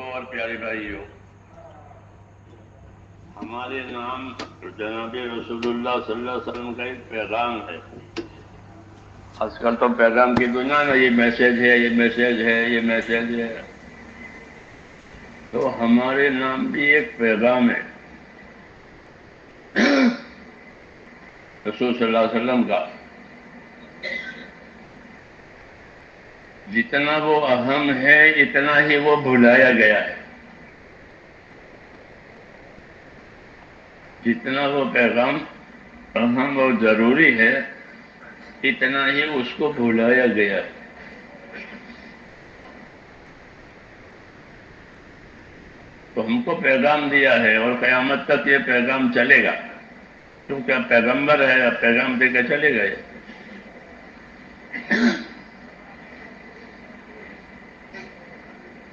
بزرگوں اور پیارے بھائیوں، ہمارے نام جناب رسول اللہ صلی اللہ علیہ وسلم کا ایک پیغام ہے۔ آج کل تو پیغام کی دنیا میں یہ میسج ہے، یہ میسج ہے، یہ میسج ہے، تو ہمارے نام بھی ایک پیغام ہے رسول صلی اللہ علیہ وسلم کا۔ جتنا وہ اہم ہے اتنا ہی وہ بھلایا گیا ہے، جتنا وہ پیغام اہم اور ضروری ہے اتنا ہی اس کو بھلایا گیا ہے۔ تو ہم کو پیغام دیا ہے اور قیامت تک یہ پیغام چلے گا، کیونکہ اب پیغمبر ہے، اب پیغام دے کے چلے گئے۔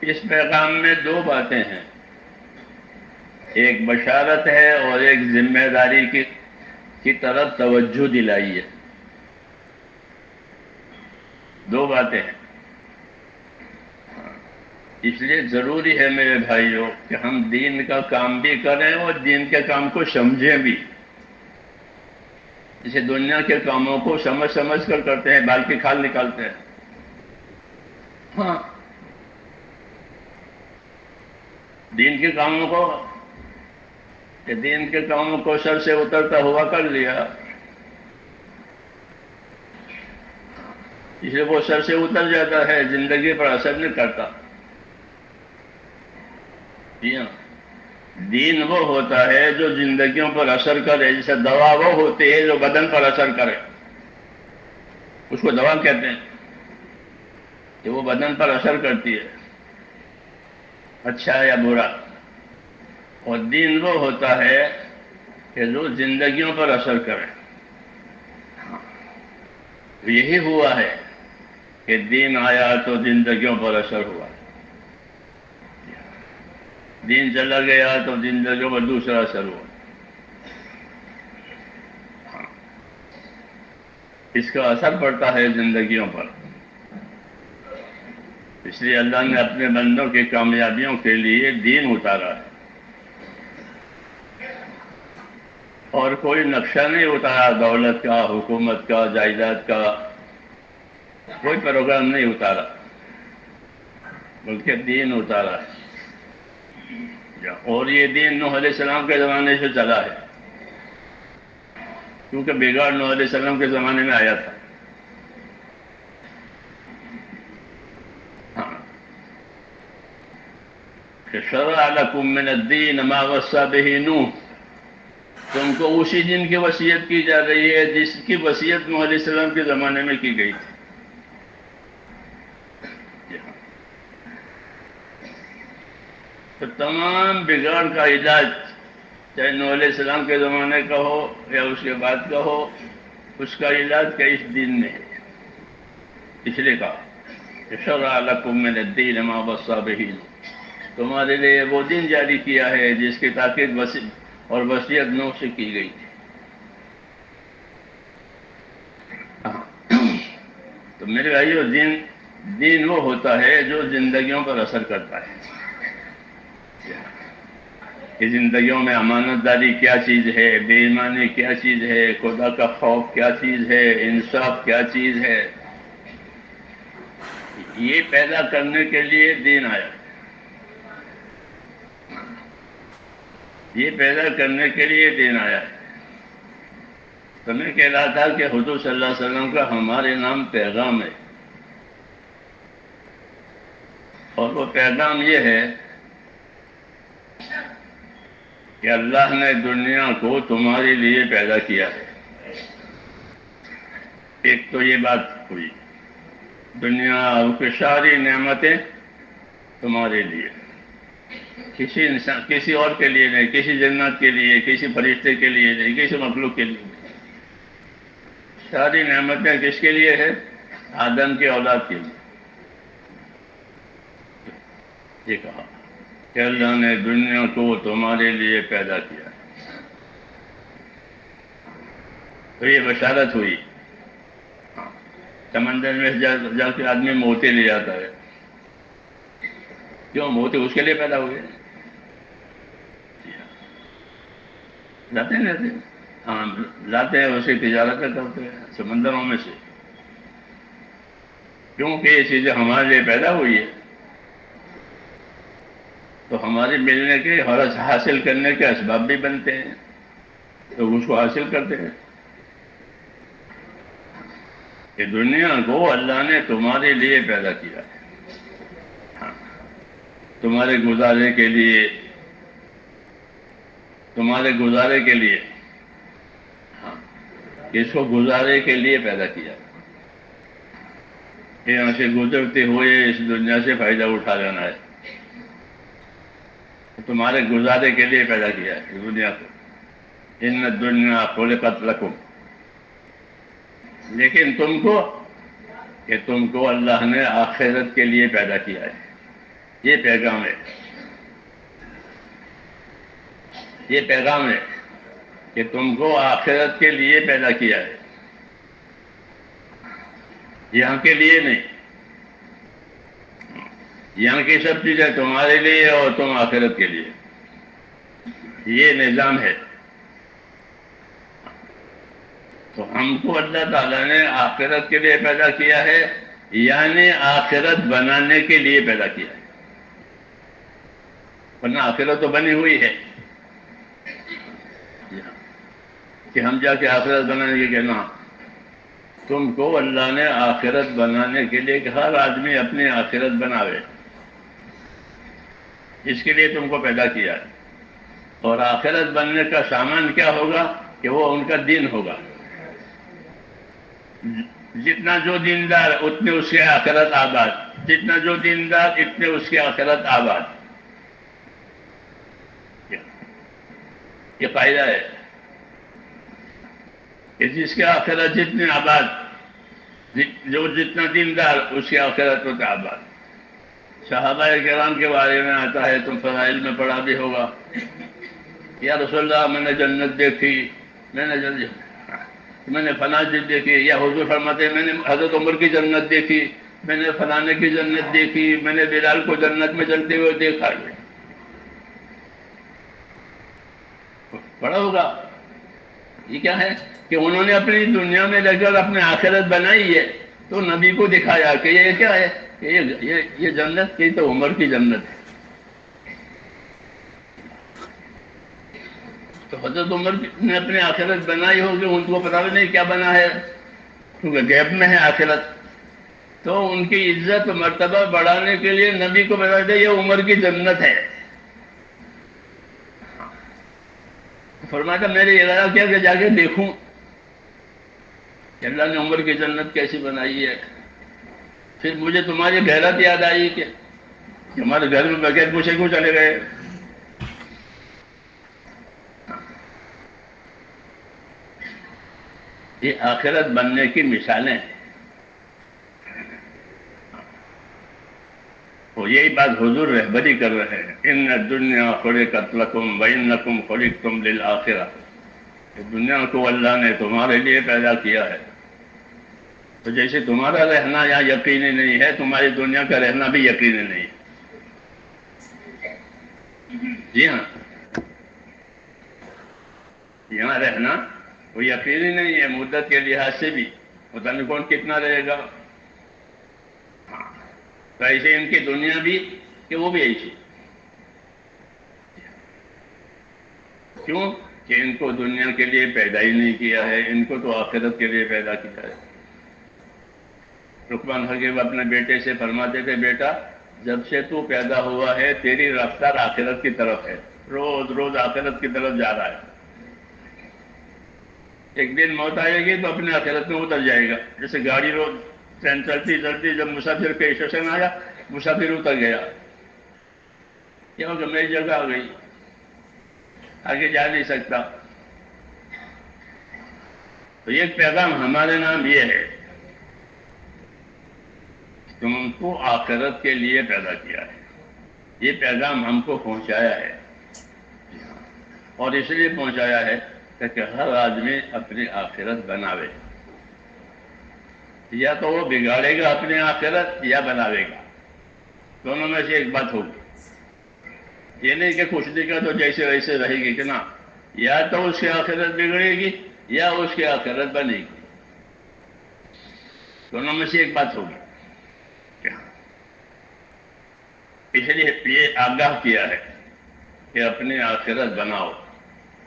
اس پیغام میں دو باتیں ہیں، ایک بشارت ہے اور ایک ذمہ داری کی طرف توجہ دلائی ہے۔ دو باتیں ہیں، اس لیے ضروری ہے میرے بھائیوں کہ ہم دین کا کام بھی کریں اور دین کے کام کو سمجھیں بھی۔ جسے دنیا کے کاموں کو سمجھ سمجھ کر کرتے ہیں، بال کی کھال نکالتے ہیں۔ ہاں، دین کے کاموں کو سر سے اترتا ہوا کر لیا، اس لیے وہ سر سے اتر جاتا ہے، زندگی پر اثر نہیں کرتا۔ جی ہاں، دین وہ ہوتا ہے جو زندگیوں پر اثر کرے، جیسے دوا وہ ہوتی ہے جو بدن پر اثر کرے، اس کو دوا کہتے ہیں کہ وہ بدن پر اثر کرتی ہے، اچھا یا برا۔ اور دین وہ ہوتا ہے کہ جو زندگیوں پر اثر کرے۔ یہی ہوا ہے کہ دین آیا تو زندگیوں پر اثر ہوا، دین چلا گیا تو زندگیوں پر دوسرا اثر ہوا۔ اس کا اثر پڑتا ہے زندگیوں پر، اس لیے اللہ نے اپنے بندوں کی کامیابیوں کے لیے دین اتارا ہے، اور کوئی نقشہ نہیں اتارا دولت کا، حکومت کا، جائیداد کا، کوئی پروگرام نہیں اتارا، بلکہ دین اتارا ہے۔ اور یہ دین نوح علیہ السلام کے زمانے سے چلا ہے، کیونکہ بگاڑ نوح علیہ السلام کے زمانے میں آیا تھا۔ کہ شرع لکم من الدین ما وصی بہ نوح، تم کو اسی دن کی وصیت کی جا رہی ہے جس کی وصیت نوح علیہ السلام کے زمانے میں کی گئی تھی۔ تو تمام بگاڑ کا علاج، چاہے نوح علیہ السلام کے زمانے کا ہو یا اس کے بعد کا ہو، اس کا علاج کا اس دین میں ہے۔ اس لیے کہا کہ شرع لکم من الدین ما وصی بہ نوح، تمہارے لیے وہ دین جاری کیا ہے جس کی تاکید اور وصیت نوح سے کی گئی تھی۔ تو میرے بھائیو، دین وہ ہوتا ہے جو زندگیوں پر اثر کرتا ہے، کہ زندگیوں میں امانت داری کیا چیز ہے، بے ایمانی کیا چیز ہے، خدا کا خوف کیا چیز ہے، انصاف کیا چیز ہے۔ یہ پیدا کرنے کے لیے دین آیا، یہ پیدا کرنے کے لیے دین آیا ہے۔ تو میں کہہ رہا تھا کہ حضور صلی اللہ علیہ وسلم کا ہمارے نام پیغام ہے، اور وہ پیغام یہ ہے کہ اللہ نے دنیا کو تمہارے لیے پیدا کیا ہے۔ ایک تو یہ بات ہوئی، دنیا کی ساری نعمتیں تمہارے لیے، کسی اور کے لیے نہیں، کسی جنت کے لیے، کسی فرشتے کے لیے نہیں، کسی مخلوق کے لیے نہیں۔ ساری نعمتیں کس کے لیے ہے؟ آدم کی اولاد کے لیے۔ یہ کہا کہ اللہ نے دنیا کو تمہارے لیے پیدا کیا، تو یہ بشارت ہوئی۔ سمندر میں جا کے آدمی موتی لے جاتا ہے، کیوں؟ موتی اس کے لیے پیدا ہوئے، لاتے ہیں لاتے ہیں، ہاں لاتے ہیں، اسی تجارت کرتے ہیں سمندروں میں سے، کیونکہ یہ چیزیں ہمارے لیے پیدا ہوئی ہے، تو ہمارے ملنے کے حرص حاصل کرنے کے اسباب بھی بنتے ہیں، تو اس کو حاصل کرتے ہیں. کہ دنیا کو اللہ نے تمہارے لیے پیدا کیا ہے، ہاں، تمہارے گزارے کے لیے، تمہارے گزارے کے لیے، ہاں، اس کو گزارے کے لیے پیدا کیا، یہاں سے گزرتے ہوئے اس دنیا سے فائدہ اٹھا لینا ہے، تمہارے گزارے کے لیے پیدا کیا ہے دنیا کو. ان الدنیا خلقت لکم، لیکن تم کو، کہ تم کو اللہ نے آخرت کے لیے پیدا کیا ہے. یہ پیغام ہے، یہ پیغام ہے کہ تم کو آخرت کے لیے پیدا کیا ہے، یہاں کے لیے نہیں. یہاں کی سب چیزیں تمہارے لیے اور تم آخرت کے لیے، یہ نظام ہے. تو ہم کو اللہ تعالیٰ نے آخرت کے لیے پیدا کیا ہے، یعنی آخرت بنانے کے لیے پیدا کیا ہے، ورنہ آخرت تو بنی ہوئی ہے. کہ ہم جا کے آخرت بنانے کے کہنا، تم کو اللہ نے آخرت بنانے کے لیے کہ ہر آدمی اپنی آخرت بناوے، اس کے لیے تم کو پیدا کیا ہے. اور آخرت بننے کا سامان کیا ہوگا؟ کہ وہ ان کا دین ہوگا. جتنا جو دیندار اتنے اس کے آخرت آباد، جتنا جو دیندار اتنے اس کے آخرت آباد. یہ فائدہ ہے کہ جس کے آخرت جتنے آباد، جو جتنا دیندار اس کے آخرت ہوتا آباد. صحابہ کرام کے بارے میں آتا ہے، تم فضائل میں پڑھا بھی ہوگا، یا رسول اللہ میں نے جنت دیکھی، میں نے فلاں چیز دیکھی، یا حضور فرماتے ہیں میں نے حضرت عمر کی جنت دیکھی، میں نے فلانے کی جنت دیکھی، میں نے بلال کو جنت میں چلتے ہوئے دیکھا. پڑھا ہوگا. یہ کیا ہے؟ کہ انہوں نے اپنی دنیا میں لے کر اپنے آخرت بنائی ہے، تو نبی کو دکھایا کہ یہ کیا ہے، کہ یہ جنت کی تو عمر کی جنت ہے. تو حضرت عمر نے اپنی آخرت بنائی ہوگی، ان کو پتا بھی نہیں کیا بنا ہے، کیونکہ غیب میں ہے آخرت. تو ان کی عزت مرتبہ بڑھانے کے لیے نبی کو بتا دے یہ عمر کی جنت ہے. فرمایا میں نے ارادہ کیا کہ جا کے دیکھوں کہ اللہ نے عمر کی جنت کیسی بنائی ہے. پھر مجھے تمہاری غیرت یاد آئی کہ ہمارے گھر میں بغیر پوچھے کیوں چلے گئے. یہ آخرت بننے کی مثالیں ہیں. تو یہی بات حضور رہبری کر رہے ہیں، ان الدنیا خلقت لکم وانکم خلقتم للآخرہ. دنیا کو اللہ نے تمہارے لیے پیدا کیا ہے. تو جیسے تمہارا رہنا یہاں یقینی نہیں ہے، تمہاری دنیا کا رہنا بھی یقینی نہیں ہے. جی ہاں، یہاں رہنا وہ یقینی نہیں ہے، مدت کے لحاظ سے بھی پتہ نہیں کون کتنا رہے گا. تو ایسے ان کی دنیا بھی کہ وہ بھی ایسی. کیوں؟ کہ ان کو دنیا کے لیے پیدا ہی نہیں کیا ہے، ان کو تو آخرت کے لیے پیدا کیا ہے. لقمان حکیم اپنے بیٹے سے فرماتے تھے، بیٹا جب سے تو پیدا ہوا ہے تیری رفتار آخرت کی طرف ہے، روز روز آخرت کی طرف جا رہا ہے. ایک دن موت آئے گی تو اپنے آخرت میں اتر جائے گا. جیسے گاڑی روز ٹرین چلتی چلتی جب مسافر کے اسٹیشن آیا، مسافر اتر گیا، کیا ہوگا؟ میری جگہ آ گئی، آگے جا نہیں سکتا. تو یہ پیغام ہمارے نام یہ ہے، تم کو آخرت کے لیے پیدا کیا ہے. یہ پیغام ہم کو پہنچایا ہے، اور اس لیے پہنچایا ہے کہ ہر آدمی اپنی آخرت بناوے. یا تو وہ بگاڑے گا اپنی آخرت یا بناوے گا، دونوں میں سے ایک بات ہوگی. یہ نہیں کہ کچھ دکھا تو جیسے ویسے رہے گی کہ نا، یا تو اس کی آخرت بگڑے گی یا اس کی آخرت بنے گی، دونوں میں سے ایک بات ہوگی۔ اس لیے یہ آگاہ کیا ہے کہ اپنی آخرت بناؤ،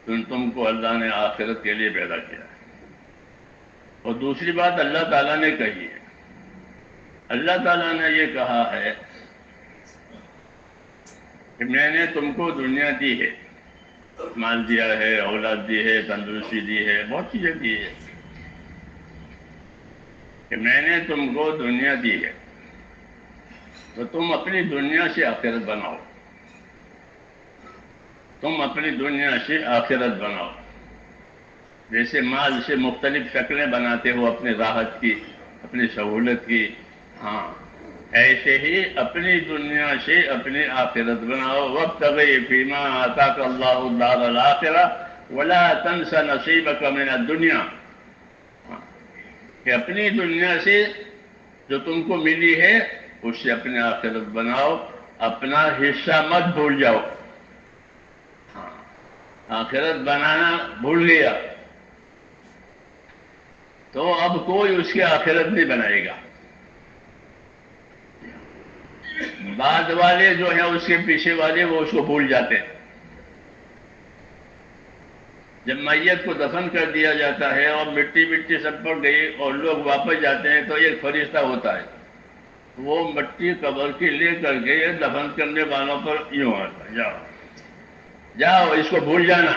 تم کو اللہ نے آخرت کے لیے پیدا کیا ہے۔ اور دوسری بات اللہ تعالیٰ نے کہی ہے، اللہ تعالیٰ نے یہ کہا ہے کہ میں نے تم کو دنیا دی ہے، مال دیا ہے، اولاد دی ہے، تندرستی دی ہے، بہت چیزیں دی ہے، کہ میں نے تم کو دنیا دی ہے تو تم اپنی دنیا سے آخرت بناؤ، تم اپنی دنیا سے آخرت بناؤ۔ جیسے مال سے مختلف شکلیں بناتے ہو اپنی راحت کی، اپنی سہولت کی، ہاں ایسے ہی اپنی دنیا سے اپنی آخرت بناؤ۔ وابتغ فیما آتاک اللہ الدار الآخرہ ولا تنس نصیبک من الدنیا، کہ اپنی دنیا سے جو تم کو ملی ہے اس سے اپنی آخرت بناؤ، اپنا حصہ مت بھول جاؤ۔ آخرت بنانا بھول گیا تو اب کوئی اس کی آخرت نہیں بنائے گا۔ بعد والے جو ہیں اس کے پیچھے والے وہ اس کو بھول جاتے ہیں۔ جب میت کو دفن کر دیا جاتا ہے اور مٹی مٹی سب پڑ گئی اور لوگ واپس جاتے ہیں تو ایک فرشتہ ہوتا ہے، وہ مٹی قبر کی لے کر کے دفن کرنے والوں پر یوں آتا ہے، جاؤ جاؤ اس کو بھول جانا۔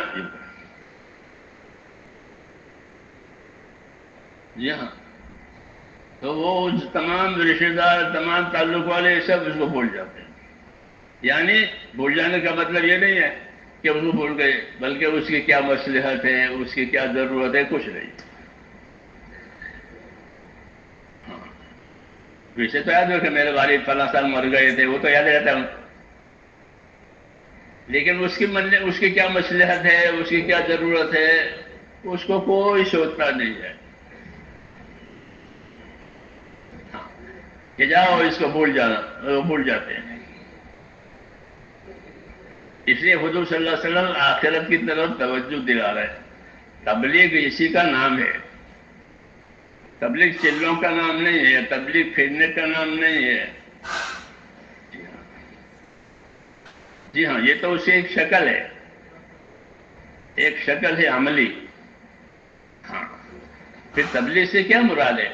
جی ہاں، تو وہ تمام رشتے دار، تمام تعلق والے سب اس کو بھول جاتے ہیں۔ یعنی بھول جانے کا مطلب یہ نہیں ہے کہ اس کو بھول گئے، بلکہ اس کی کیا مصلحت ہے، اس کی کیا ضرورت ہے، کچھ نہیں۔ ویسے تو یاد ہو کہ میرے والد فلاں سال مر گئے تھے، وہ تو یاد رہتا ہے، لیکن اس کی کیا مصلحت ہے، اس کی کیا ضرورت ہے، اس کو کوئی سوچتا نہیں ہے۔ کہ جاؤ اس کو بھول جانا، وہ بھول جاتے ہیں۔ اس لیے حضور صلی اللہ علیہ وسلم آخرت کی طرف توجہ دلا رہے ہیں۔ تبلیغ اسی کا نام ہے، تبلیغ چلوں کا نام نہیں ہے، تبلیغ پھرنے کا نام نہیں ہے۔ جی ہاں، یہ تو اسے ایک شکل ہے، ایک شکل ہے عملی۔ ہاں، پھر تبلیغ سے کیا مراد ہے؟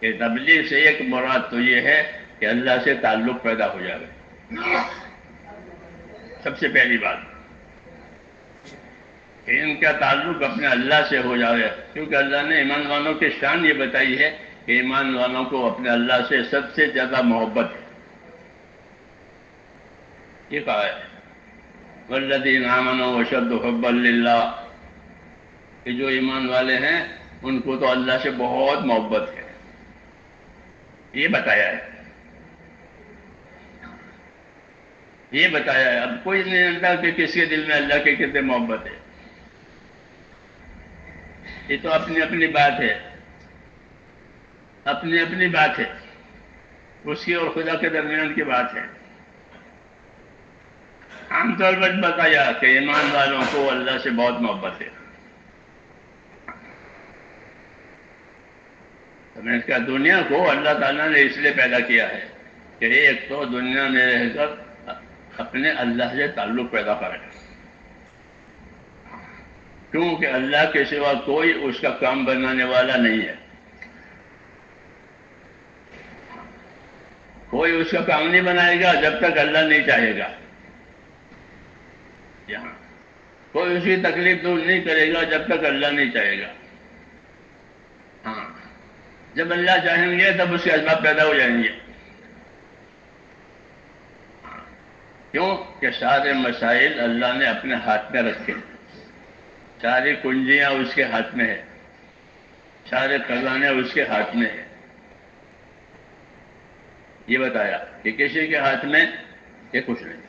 کہ تبلیغ سے ایک مراد تو یہ ہے کہ اللہ سے تعلق پیدا ہو جائے، سب سے پہلی بات کہ ان کا تعلق اپنے اللہ سے ہو جائے، کیونکہ اللہ نے ایمان والوں کی شان یہ بتائی ہے کہ ایمان والوں کو اپنے اللہ سے سب سے زیادہ محبت ہے۔ یہ کہا ہے والذین آمنوا اشد حبا للہ، کہ جو ایمان والے ہیں ان کو تو اللہ سے بہت محبت ہے، یہ بتایا ہے، یہ بتایا ہے۔ اب کوئی نہیں جانتا کہ کس کے دل میں اللہ کی کتنی محبت ہے، یہ تو اپنی اپنی بات ہے، اپنی اپنی بات ہے، اس کی اور خدا کے درمیان کی بات ہے۔ عام طور پر بتایا کہ ایمان والوں کو اللہ سے بہت محبت ہے۔ تو میں نے کہا دنیا کو اللہ تعالیٰ نے اس لیے پیدا کیا ہے کہ ایک تو دنیا میں رہ کر اپنے اللہ سے تعلق پیدا کرے، کیونکہ اللہ کے سوا کوئی اس کا کام بنانے والا نہیں ہے، کوئی اس کا کام نہیں بنائے گا جب تک اللہ نہیں چاہے گا، یہاں کوئی اس کی تکلیف دور نہیں کرے گا جب تک اللہ نہیں چاہے گا۔ ہاں، جب اللہ چاہیں گے تب اس کے اسباب پیدا ہو جائیں گے۔ کیوں کہ سارے مسائل اللہ نے اپنے ہاتھ میں رکھے، ساری کنجیاں اس کے ہاتھ میں ہے، سارے خزانے اس کے ہاتھ میں ہے۔ یہ بتایا کہ کسی کے ہاتھ میں یہ کچھ نہیں،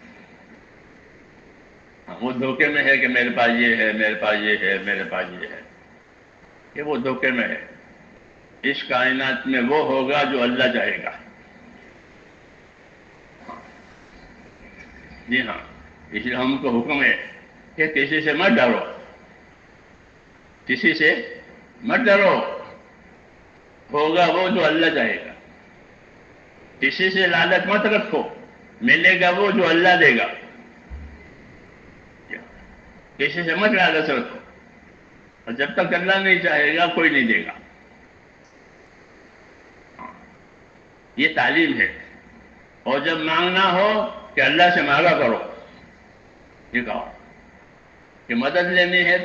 وہ دھوکے میں ہے کہ میرے پاس یہ ہے، میرے پاس یہ ہے، میرے پاس یہ ہے، کہ وہ دھوکے میں ہے۔ اس کائنات میں وہ ہوگا جو اللہ چاہے گا۔ جی ہاں، اس لیے ہم کو حکم ہے کہ کسی سے مت ڈرو، کسی سے مت ڈرو، ہوگا وہ جو اللہ چاہے گا۔ کسی سے لالچ مت رکھو، ملے گا وہ جو اللہ دے گا۔ کسی سے مت لالچ رکھو، اور جب تک اللہ نہیں چاہے گا کوئی نہیں دے گا۔ یہ تعلیم ہے۔ اور جب مانگنا ہو کہ اللہ سے مانگا کرو، یہ کہو کہ مدد لینی ہے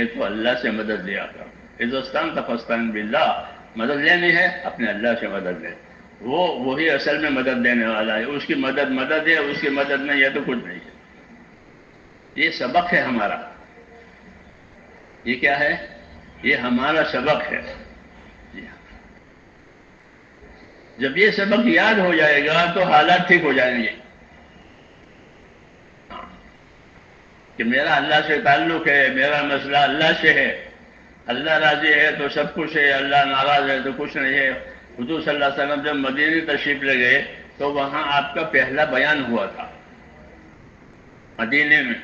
تو اللہ سے مدد لیا کرو۔ عزستان تفستان باللہ، مدد لینی ہے اپنے اللہ سے مدد لے، وہی اصل میں مدد دینے والا ہے۔ اس کی مدد ہے، اس کی مدد نہیں ہے تو کچھ نہیں ہے۔ یہ سبق ہے ہمارا۔ یہ کیا ہے؟ یہ ہمارا سبق ہے۔ جب یہ سبق یاد ہو جائے گا تو حالات ٹھیک ہو جائیں گے کہ میرا اللہ سے تعلق ہے، میرا مسئلہ اللہ سے ہے، اللہ راضی ہے تو سب کچھ ہے، اللہ ناراض ہے تو کچھ نہیں ہے۔ حضور صلی اللہ علیہ وسلم جب مدینے تشریف لے گئے تو وہاں آپ کا پہلا بیان ہوا تھا۔ مدینے میں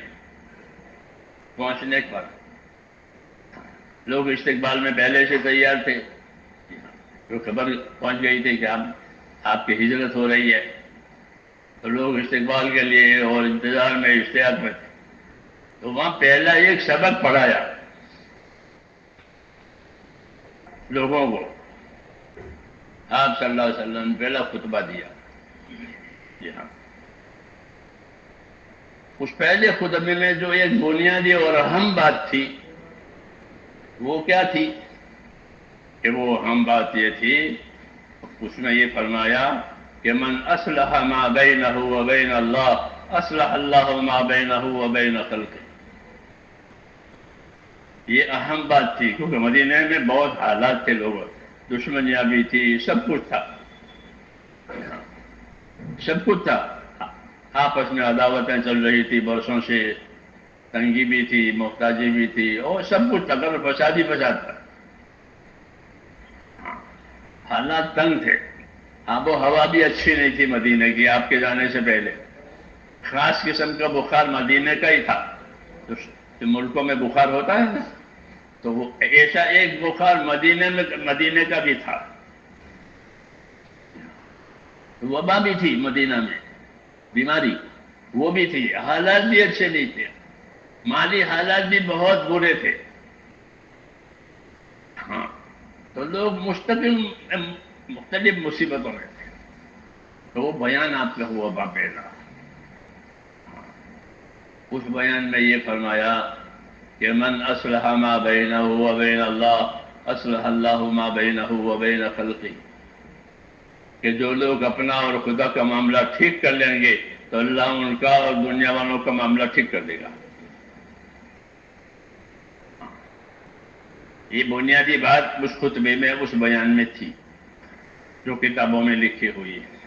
پہنچنے پر لوگ استقبال میں پہلے سے تیار تھے، جو خبر پہنچ گئی تھی کہ آپ کی ہجرت ہو رہی ہے، تو لوگ استقبال کے لیے اور انتظار میں اشتیاق میں تھے۔ تو وہاں پہلا ایک سبق پڑھایا لوگوں کو، آپ صلی اللہ علیہ وسلم پہلا خطبہ دیا۔ جی ہاں، اس پہلے خطبے میں جو ایک بنیادی اور اہم بات تھی وہ کیا تھی؟ کہ وہ اہم بات یہ تھی، اس میں یہ فرمایا کہ من اصلح ما بینہ و بین اللہ اصلح اللہ ما بینہ و بین خلقہ۔ یہ اہم بات تھی، کیونکہ مدینہ میں بہت حالات تھے، لوگ دشمنیاں بھی تھی، سب کچھ تھا، سب کچھ تھا، آپس میں عداوتیں چل رہی تھی برسوں سے، تنگی بھی تھی، محتاجی بھی تھی، اور سب کچھ تھا، فساد ہی فساد تھا، حالات تنگ تھے، آب و ہوا بھی اچھی نہیں تھی مدینہ کی آپ کے جانے سے پہلے، خاص قسم کا بخار مدینہ کا ہی تھا۔ تو ملکوں میں بخار ہوتا ہے نا، تو وہ ایسا ایک بخار مدینہ کا بھی تھا، وبا بھی تھی مدینہ میں، بیماری وہ بھی تھی، حالات بھی اچھے نہیں تھے، مالی حالات بھی بہت برے تھے۔ ہاں، تو لوگ مختلف مصیبتوں میں تھے، تو وہ بیان آپ کا ہوا باقاعدہ۔ اس بیان میں یہ فرمایا کہ من اصلح ما بینہ و بین اللہ اصلح اللہ ما بینہ و بین خلقہ، کہ جو لوگ اپنا اور خدا کا معاملہ ٹھیک کر لیں گے تو اللہ ان کا اور دنیا والوں کا معاملہ ٹھیک کر دے گا۔ یہ بنیادی بات اس خطبے میں، اس بیان میں تھی جو کتابوں میں لکھی ہوئی ہے،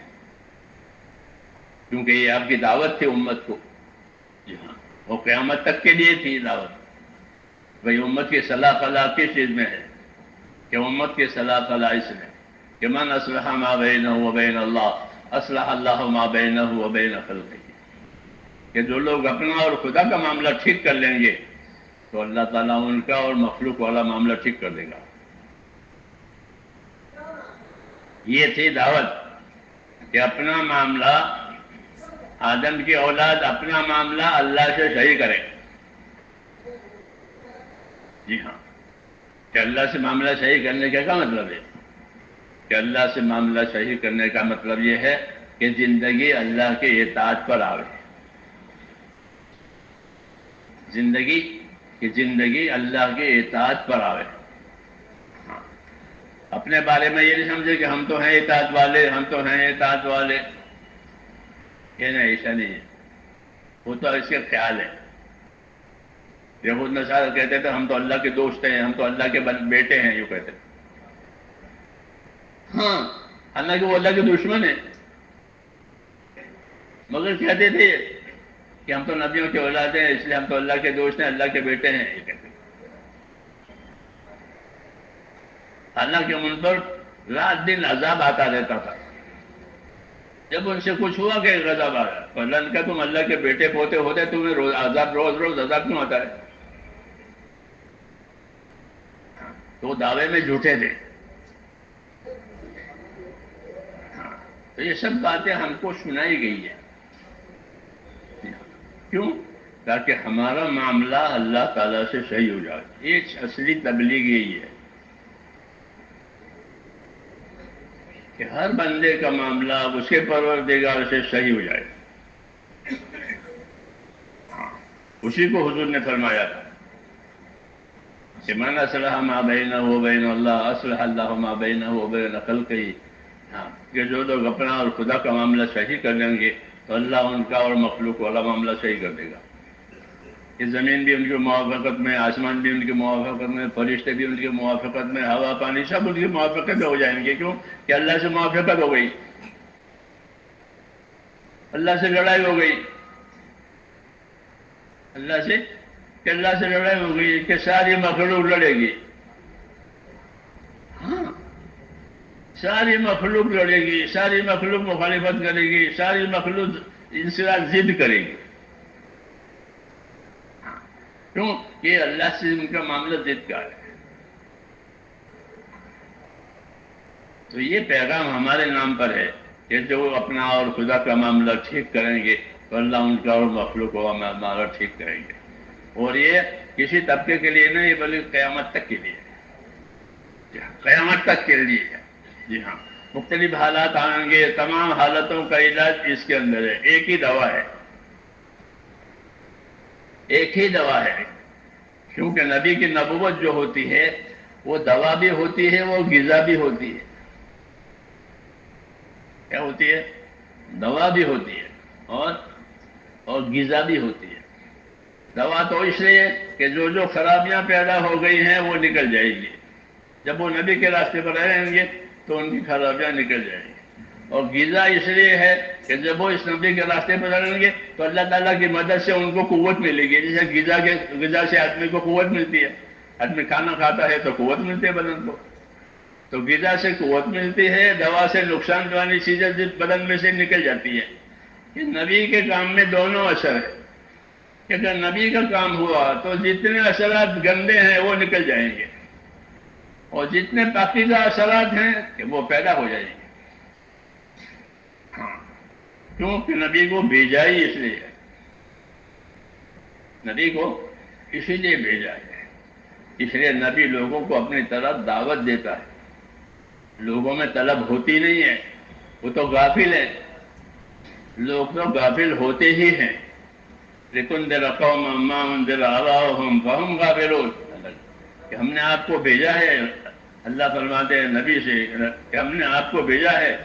کیونکہ یہ آپ کی دعوت تھی امت کو۔ جی ہاں، وہ قیامت تک کے لیے تھی دعوت۔ بھئی امت کی صلاح فلاح کس چیز میں ہے؟ کہ امت کی صلاح فلاح اس میں کہ من اصلح ما بینہ و بین اللہ اصلح اللہ ما بینہ و بین خلقہ، کہ جو لوگ اپنا اور خدا کا معاملہ ٹھیک کر لیں گے تو اللہ تعالیٰ ان کا اور مخلوق والا معاملہ ٹھیک کر دے گا۔ یہ تھی دعوت کہ اپنا معاملہ، آدم کی اولاد اپنا معاملہ اللہ سے صحیح کرے۔ جی ہاں، کہ اللہ سے معاملہ صحیح کرنے کا کیا مطلب ہے؟ کہ اللہ سے معاملہ صحیح کرنے کا مطلب یہ ہے کہ زندگی اللہ کے اطاعت پر آوے، زندگی اللہ کے اطاعت پر آوے۔ اپنے بارے میں یہ نہیں سمجھے کہ ہم تو ہیں اطاعت والے، ہم تو ہیں اطاعت والے، یہ نہیں، ایسا نہیں ہے، وہ تو اس کے خیال ہے۔ یہود نصارہ کہتے تھے ہم تو اللہ کے دوست ہیں، ہم تو اللہ کے بیٹے ہیں، یوں کہتے تھے۔ ہاں، حالانکہ وہ اللہ کے دشمن ہیں، مگر کہتے تھے کہ ہم تو نبیوں کے اولاد ہیں، اس لیے ہم تو اللہ کے دوست ہیں، اللہ کے بیٹے ہیں، یہ کہتے ہیں۔ حالانکہ ان پر رات دن عذاب آتا رہتا تھا، جب ان سے کچھ ہوا کہ غضب آ رہا، اللہ نے کہا تم اللہ کے بیٹے پوتے ہوتے تمہیں روز روز عذاب کیوں آتا ہے؟ تو وہ دعوے میں جھوٹے تھے. تو یہ سب باتیں ہم کو سنائی گئی ہیں. کیوں؟ تاکہ ہمارا معاملہ اللہ تعالیٰ سے صحیح ہو جائے. یہ اصلی تبلیغ یہی ہے کہ ہر بندے کا معاملہ اس کے پروردگار سے صحیح ہو جائے. اسی کو حضور نے فرمایا تھا کہ من اصلح ما بینہ و بین اللہ اصلح اللہ ما بینہ و بین خلقہ. کہ جو لوگ اپنا اور خدا کا معاملہ صحیح کر لیں گے تو اللہ ان کا اور مخلوق والا معاملہ صحیح کر دے گا. کہ زمین بھی ان کی موافقت میں، آسمان بھی ان کی موافقت میں، فرشتے بھی ان کی موافقت میں، ہوا پانی سب ان کی موافقت میں ہو جائیں گے. کیوں؟ کہ اللہ سے موافقت ہو گئی، اللہ سے لڑائی ہو گئی. اللہ سے لڑائی ہو گئی کہ ساری مخلوق لڑے گی. ہاں، ساری مخلوق لڑے گی، ساری مخلوق مخالفت کرے گی، ساری مخلوق ان سے ضد کرے گی. کیوں؟ کہ اللہ سے ان کا معاملہ ضد کا ہے. تو یہ پیغام ہمارے نام پر ہے کہ جو اپنا اور خدا کا معاملہ ٹھیک کریں گے تو اللہ ان کا اور مخلوق کا معاملہ ٹھیک کریں گے. اور یہ کسی طبقے کے لیے نہیں بلکہ قیامت تک کے لیے، قیامت تک کے لیے ہے. جی ہاں، مختلف حالات آئیں گے، تمام حالتوں کا علاج اس کے اندر ہے. ایک ہی دوا ہے، ایک ہی دوا ہے. کیونکہ نبی کی نبوت جو ہوتی ہے وہ دوا بھی ہوتی ہے، وہ غذا بھی ہوتی ہے. کیا ہوتی ہے؟ دوا بھی ہوتی ہے اور غذا بھی ہوتی ہے. دوا تو اس لیے کہ جو خرابیاں پیدا ہو گئی ہیں وہ نکل جائے گی. جب وہ نبی کے راستے پر رہیں گے تو ان کی خرابیاں نکل جائیں گی. اور غذا اس لیے ہے کہ جب وہ اس نبی کے راستے پر رہیں گے تو اللہ تعالیٰ کی مدد سے ان کو قوت ملے گی. جیسے غذا سے آدمی کو قوت ملتی ہے، آدمی کھانا کھاتا ہے تو قوت ملتی ہے بدن کو. تو غذا سے قوت ملتی ہے، دوا سے نقصان والی چیزیں بدن میں سے نکل جاتی ہے. کہ نبی کے کام میں دونوں اثر ہے. کہ اگر نبی کا کام ہوا تو جتنے اثرات گندے ہیں وہ نکل جائیں گے، اور جتنے پاکیزہ اثرات ہیں کہ وہ پیدا ہو جائیں گے. ہاں، کیونکہ نبی کو بھیجا ہی اس لیے ہے. نبی کو اسی لیے بھیجا ہے. اس لیے نبی لوگوں کو اپنی طرف دعوت دیتا ہے. لوگوں میں طلب ہوتی نہیں ہے، وہ تو غافل ہیں. لوگ تو غافل ہوتے ہی ہیں. لِتُنذِرَ قَوْمًا مَّا أُنذِرَ آبَاؤُهُمْ فَهُمْ غَافِلُونَ. کہ ہم نے آپ کو بھیجا ہے، اللہ فرماتے ہیں نبی سے کہ ہم نے آپ کو بھیجا ہے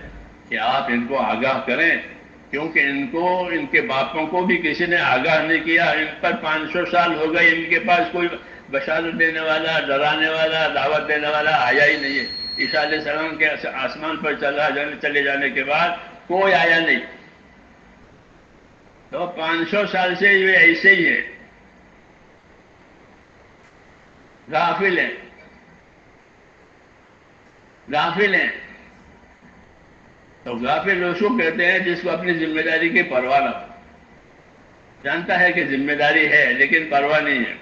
کہ آپ ان کو آگاہ کریں. کیونکہ ان کو، ان کے باپوں کو بھی کسی نے آگاہ نہیں کیا. ان پر 500 سال ہو گئے، ان کے پاس کوئی بشارت دینے والا، ڈرانے والا، دعوت دینے والا آیا ہی نہیں ہے. عیسیٰ علیہ السلام کے آسمان پر چلے جانے کے بعد کوئی آیا نہیں. تو 500 سال سے یہ ایسے ہی ہے، غافل ہیں، غافل ہیں. تو غافل اس کو کہتے ہیں جس کو اپنی ذمہ داری کی پرواہ نہ ہو. جانتا ہے کہ ذمہ داری ہے لیکن پرواہ نہیں ہے،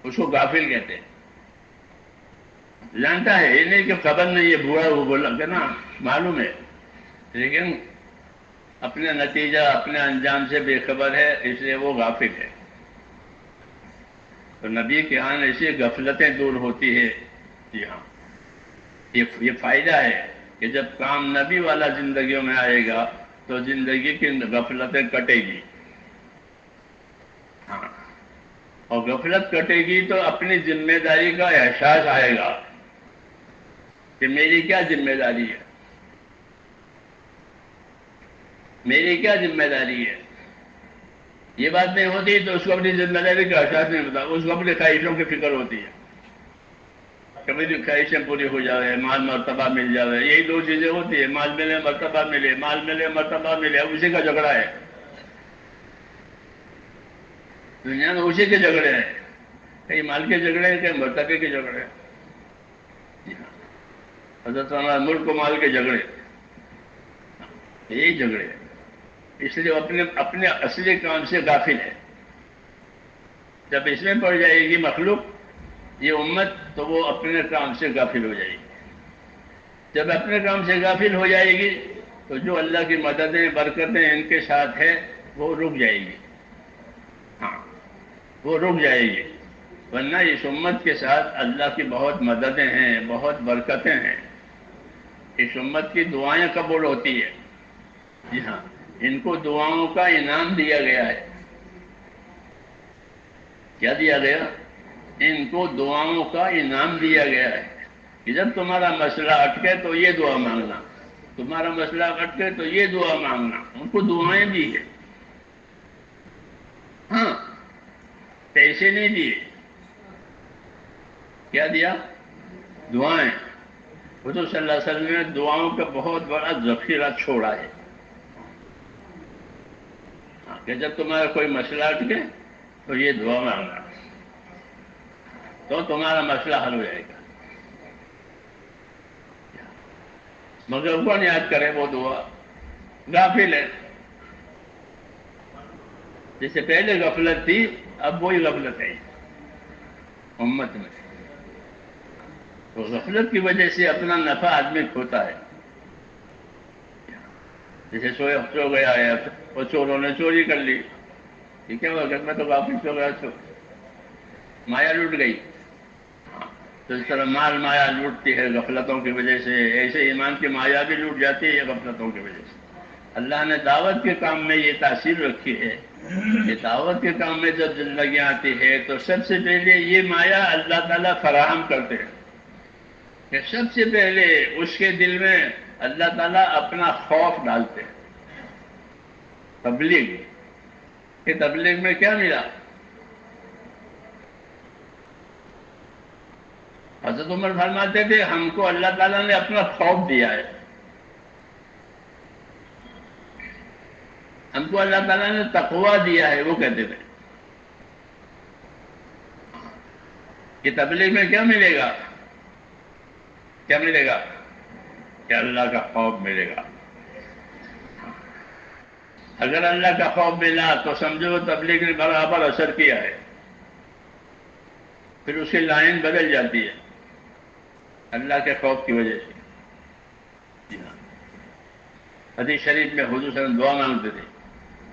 اس کو غافل کہتے ہیں. جانتا ہے، یہ نہیں کہ خبر نہیں ہے، بوڑھا وہ بولا کہ نا معلوم ہے، لیکن اپنے نتیجہ، اپنے انجام سے بے خبر ہے، اس لیے وہ غافل ہے. تو نبی کے ہاں ایسی غفلتیں دور ہوتی ہے. جی ہاں، یہ فائدہ ہے کہ جب کام نبی والا زندگیوں میں آئے گا تو زندگی کی غفلتیں کٹے گی. ہاں، اور غفلت کٹے گی تو اپنی ذمہ داری کا احساس آئے گا کہ میری کیا ذمہ داری ہے، میری کیا ذمہ داری ہے. یہ بات نہیں ہوتی تو اس کو اپنی ذمہ داری کا احساس نہیں ہوتا. اس کو اپنی خواہشوں کی فکر ہوتی ہے. کبھی بھی خواہشیں پوری ہو جائے، مال مرتبہ مل جائے، یہی دو چیزیں ہوتی ہیں. مال ملے، مرتبہ ملے، مال ملے، مرتبہ ملے. اسی کا جھگڑا ہے دنیا میں، اسی کے جھگڑے ہیں. کہیں مال کے جھگڑے ہیں، کہیں مرتبے کے جھگڑے ہیں. حضرت ملک و مال کے جھگڑے. یہی جھگڑے ہیں، اس لیے وہ اپنے اصلی کام سے غافل ہے. جب اس میں پڑ جائے گی مخلوق، یہ امت، تو وہ اپنے کام سے غافل ہو جائے گی. جب اپنے کام سے غافل ہو جائے گی تو جو اللہ کی مددیں برکتیں ان کے ساتھ ہے وہ رک جائے گی. ہاں، وہ رک جائے گی. ورنہ اس امت کے ساتھ اللہ کی بہت مددیں ہیں، بہت برکتیں ہیں. اس امت کی دعائیں قبول ہوتی ہے. جی ہاں، ان کو دعاؤں کا انعام دیا گیا ہے. کیا دیا گیا؟ ان کو دعاؤں کا انعام دیا گیا ہے کہ جب تمہارا مسئلہ اٹکے تو یہ دعا مانگنا، تمہارا مسئلہ اٹکے تو یہ دعا مانگنا. ان کو دعائیں دی ہیں. ہاں، پیسے نہیں دیے. کیا دیا؟ دعائیں. حضور صلی اللہ علیہ وسلم نے دعاؤں کا بہت بڑا ذخیرہ چھوڑا ہے کہ جب تمہارا کوئی مسئلہ اٹکے تو یہ دعا مانگنا، تو تمہارا مسئلہ حل ہو جائے گا. مگر کون یاد کرے وہ دعا؟ غافل ہے. جیسے پہلے غفلت تھی، اب وہی غفلت ہے امت میں. تو غفلت کی وجہ سے اپنا نفع آدمی کھوتا ہے. جیسے سو گیا ہے اور چوروں نے چوری کر لی، ٹھیک ہے، وقت میں تو واپس ہو گیا، مایا لوٹ گئی. تو اس طرح مال مایا لوٹتی ہے غفلتوں کی وجہ سے، ایسے ایمان کی مایا بھی لوٹ جاتی ہے غفلتوں کی وجہ سے. اللہ نے دعوت کے کام میں یہ تاثیر رکھی ہے کہ دعوت کے کام میں جب زندگی آتی ہے تو سب سے پہلے یہ مایا اللہ تعالیٰ فراہم کرتے ہیں کہ سب سے پہلے اس کے دل میں اللہ تعالیٰ اپنا خوف ڈالتے ہیں. تبلیغ، کہ تبلیغ میں کیا ملا؟ حضرت عمر فرماتے تھے ہم کو اللہ تعالیٰ نے اپنا خوف دیا ہے. ہم کو اللہ تعالیٰ نے تقویٰ دیا ہے. وہ کہتے تھے کہ تبلیغ میں کیا ملے گا؟ کیا ملے گا؟ کہ اللہ کا خوف ملے گا. اگر اللہ کا خوف ملا تو سمجھو تبلیغ نے برابر اثر کیا ہے. پھر اس کی لائن بدل جاتی ہے اللہ کے خوف کی وجہ سے. جی ہاں، حدیث شریف میں حضور صلی اللہ علیہ وسلم دعا مانگتے تھے،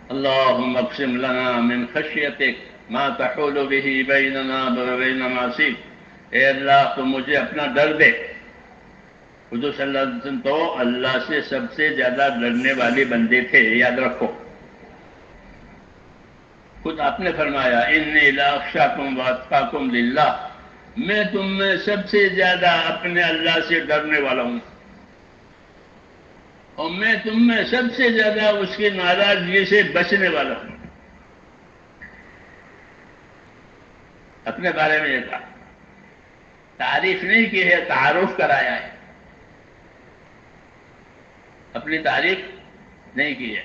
اللہم اقسم لنا من خشیتک ما تحول به بیننا وبین معاصیک. اے اللہ تو مجھے اپنا ڈر دے. حضور صلی اللہ علیہ وسلم تو اللہ سے سب سے زیادہ ڈرنے والے بندے تھے، یاد رکھو. خود آپ نے فرمایا انی لاخشاکم واتقاکم للہ، میں تم میں سب سے زیادہ اپنے اللہ سے ڈرنے والا ہوں، اور میں تم میں سب سے زیادہ اس کی ناراضگی سے بچنے والا ہوں. اپنے بارے میں یہ کہا، تعریف نہیں کی ہے، تعارف کرایا ہے. اپنی تعریف نہیں کی ہے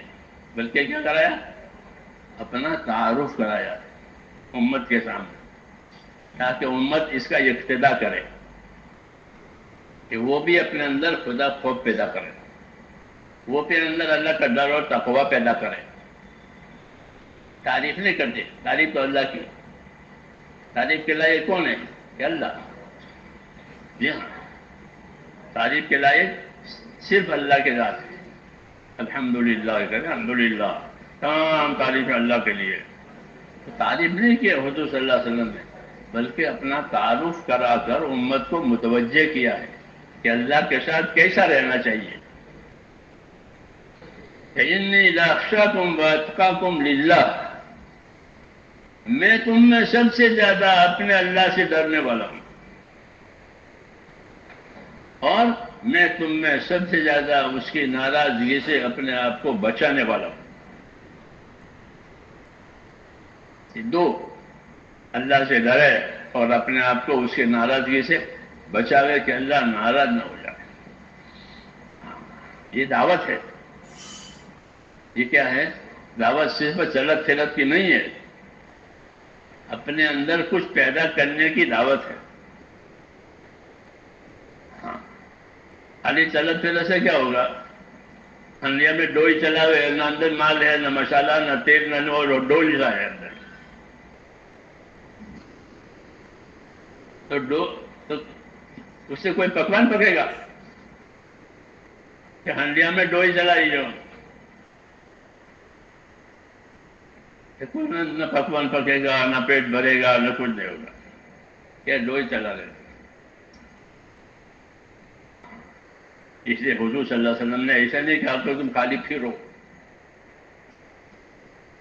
بلکہ کیا کرایا؟ اپنا تعارف کرایا امت کے سامنے، تاکہ امت اس کا اقتدا کرے کہ وہ بھی اپنے اندر خدا خوف پیدا کرے، وہ اپنے اندر اللہ کا ڈر اور تقویٰ پیدا کرے. تعریف نہیں کرتے، تعریف تو اللہ کی. تعریف کے لائق کون ہے؟ کہ اللہ. جی ہاں، تعریف کے لائق صرف اللہ کے ذات ہے. الحمدللہ کہتے ہیں، الحمدللہ، تمام تعریفیں اللہ کے لیے. تو تعریف نہیں کیا حضور صلی اللہ علیہ وسلم نے، بلکہ اپنا تعارف کرا کر امت کو متوجہ کیا ہے کہ اللہ کے ساتھ کیسا رہنا چاہیے. انی لاخشاکم واتقاکم للہ، میں تم میں سب سے زیادہ اپنے اللہ سے ڈرنے والا ہوں، اور میں تم میں سب سے زیادہ اس کی ناراضگی سے اپنے آپ کو بچانے والا ہوں. دو، اللہ سے ڈرے اور اپنے آپ کو اس کی ناراضگی سے بچاوے کہ اللہ ناراض نہ ہو جائے. یہ دعوت ہے. یہ کیا ہے؟ دعوت صرف چلت پھرت کی نہیں ہے، اپنے اندر کچھ پیدا کرنے کی دعوت ہے. ہاں، خالی چلت پھرت سے کیا ہوگا؟ ہنڈیا میں ڈوئی چلا ہوئے، نہ اندر مال ہے، نہ مسالہ، نہ تیل، نہ ڈوئی سا ہے اندر. تو اس سے کوئی پکوان پکے گا کہ ہنڈیا میں ڈوئی چلائی جو نہ پکوان پکے گا، نہ پیٹ بھرے گا، نہ کچھ نہیں ہوگا. کیا ڈوئی چلا رہے. اس لیے حضور صلی اللہ علیہ وسلم نے ایسا نہیں کہا تو تم خالی پھرو،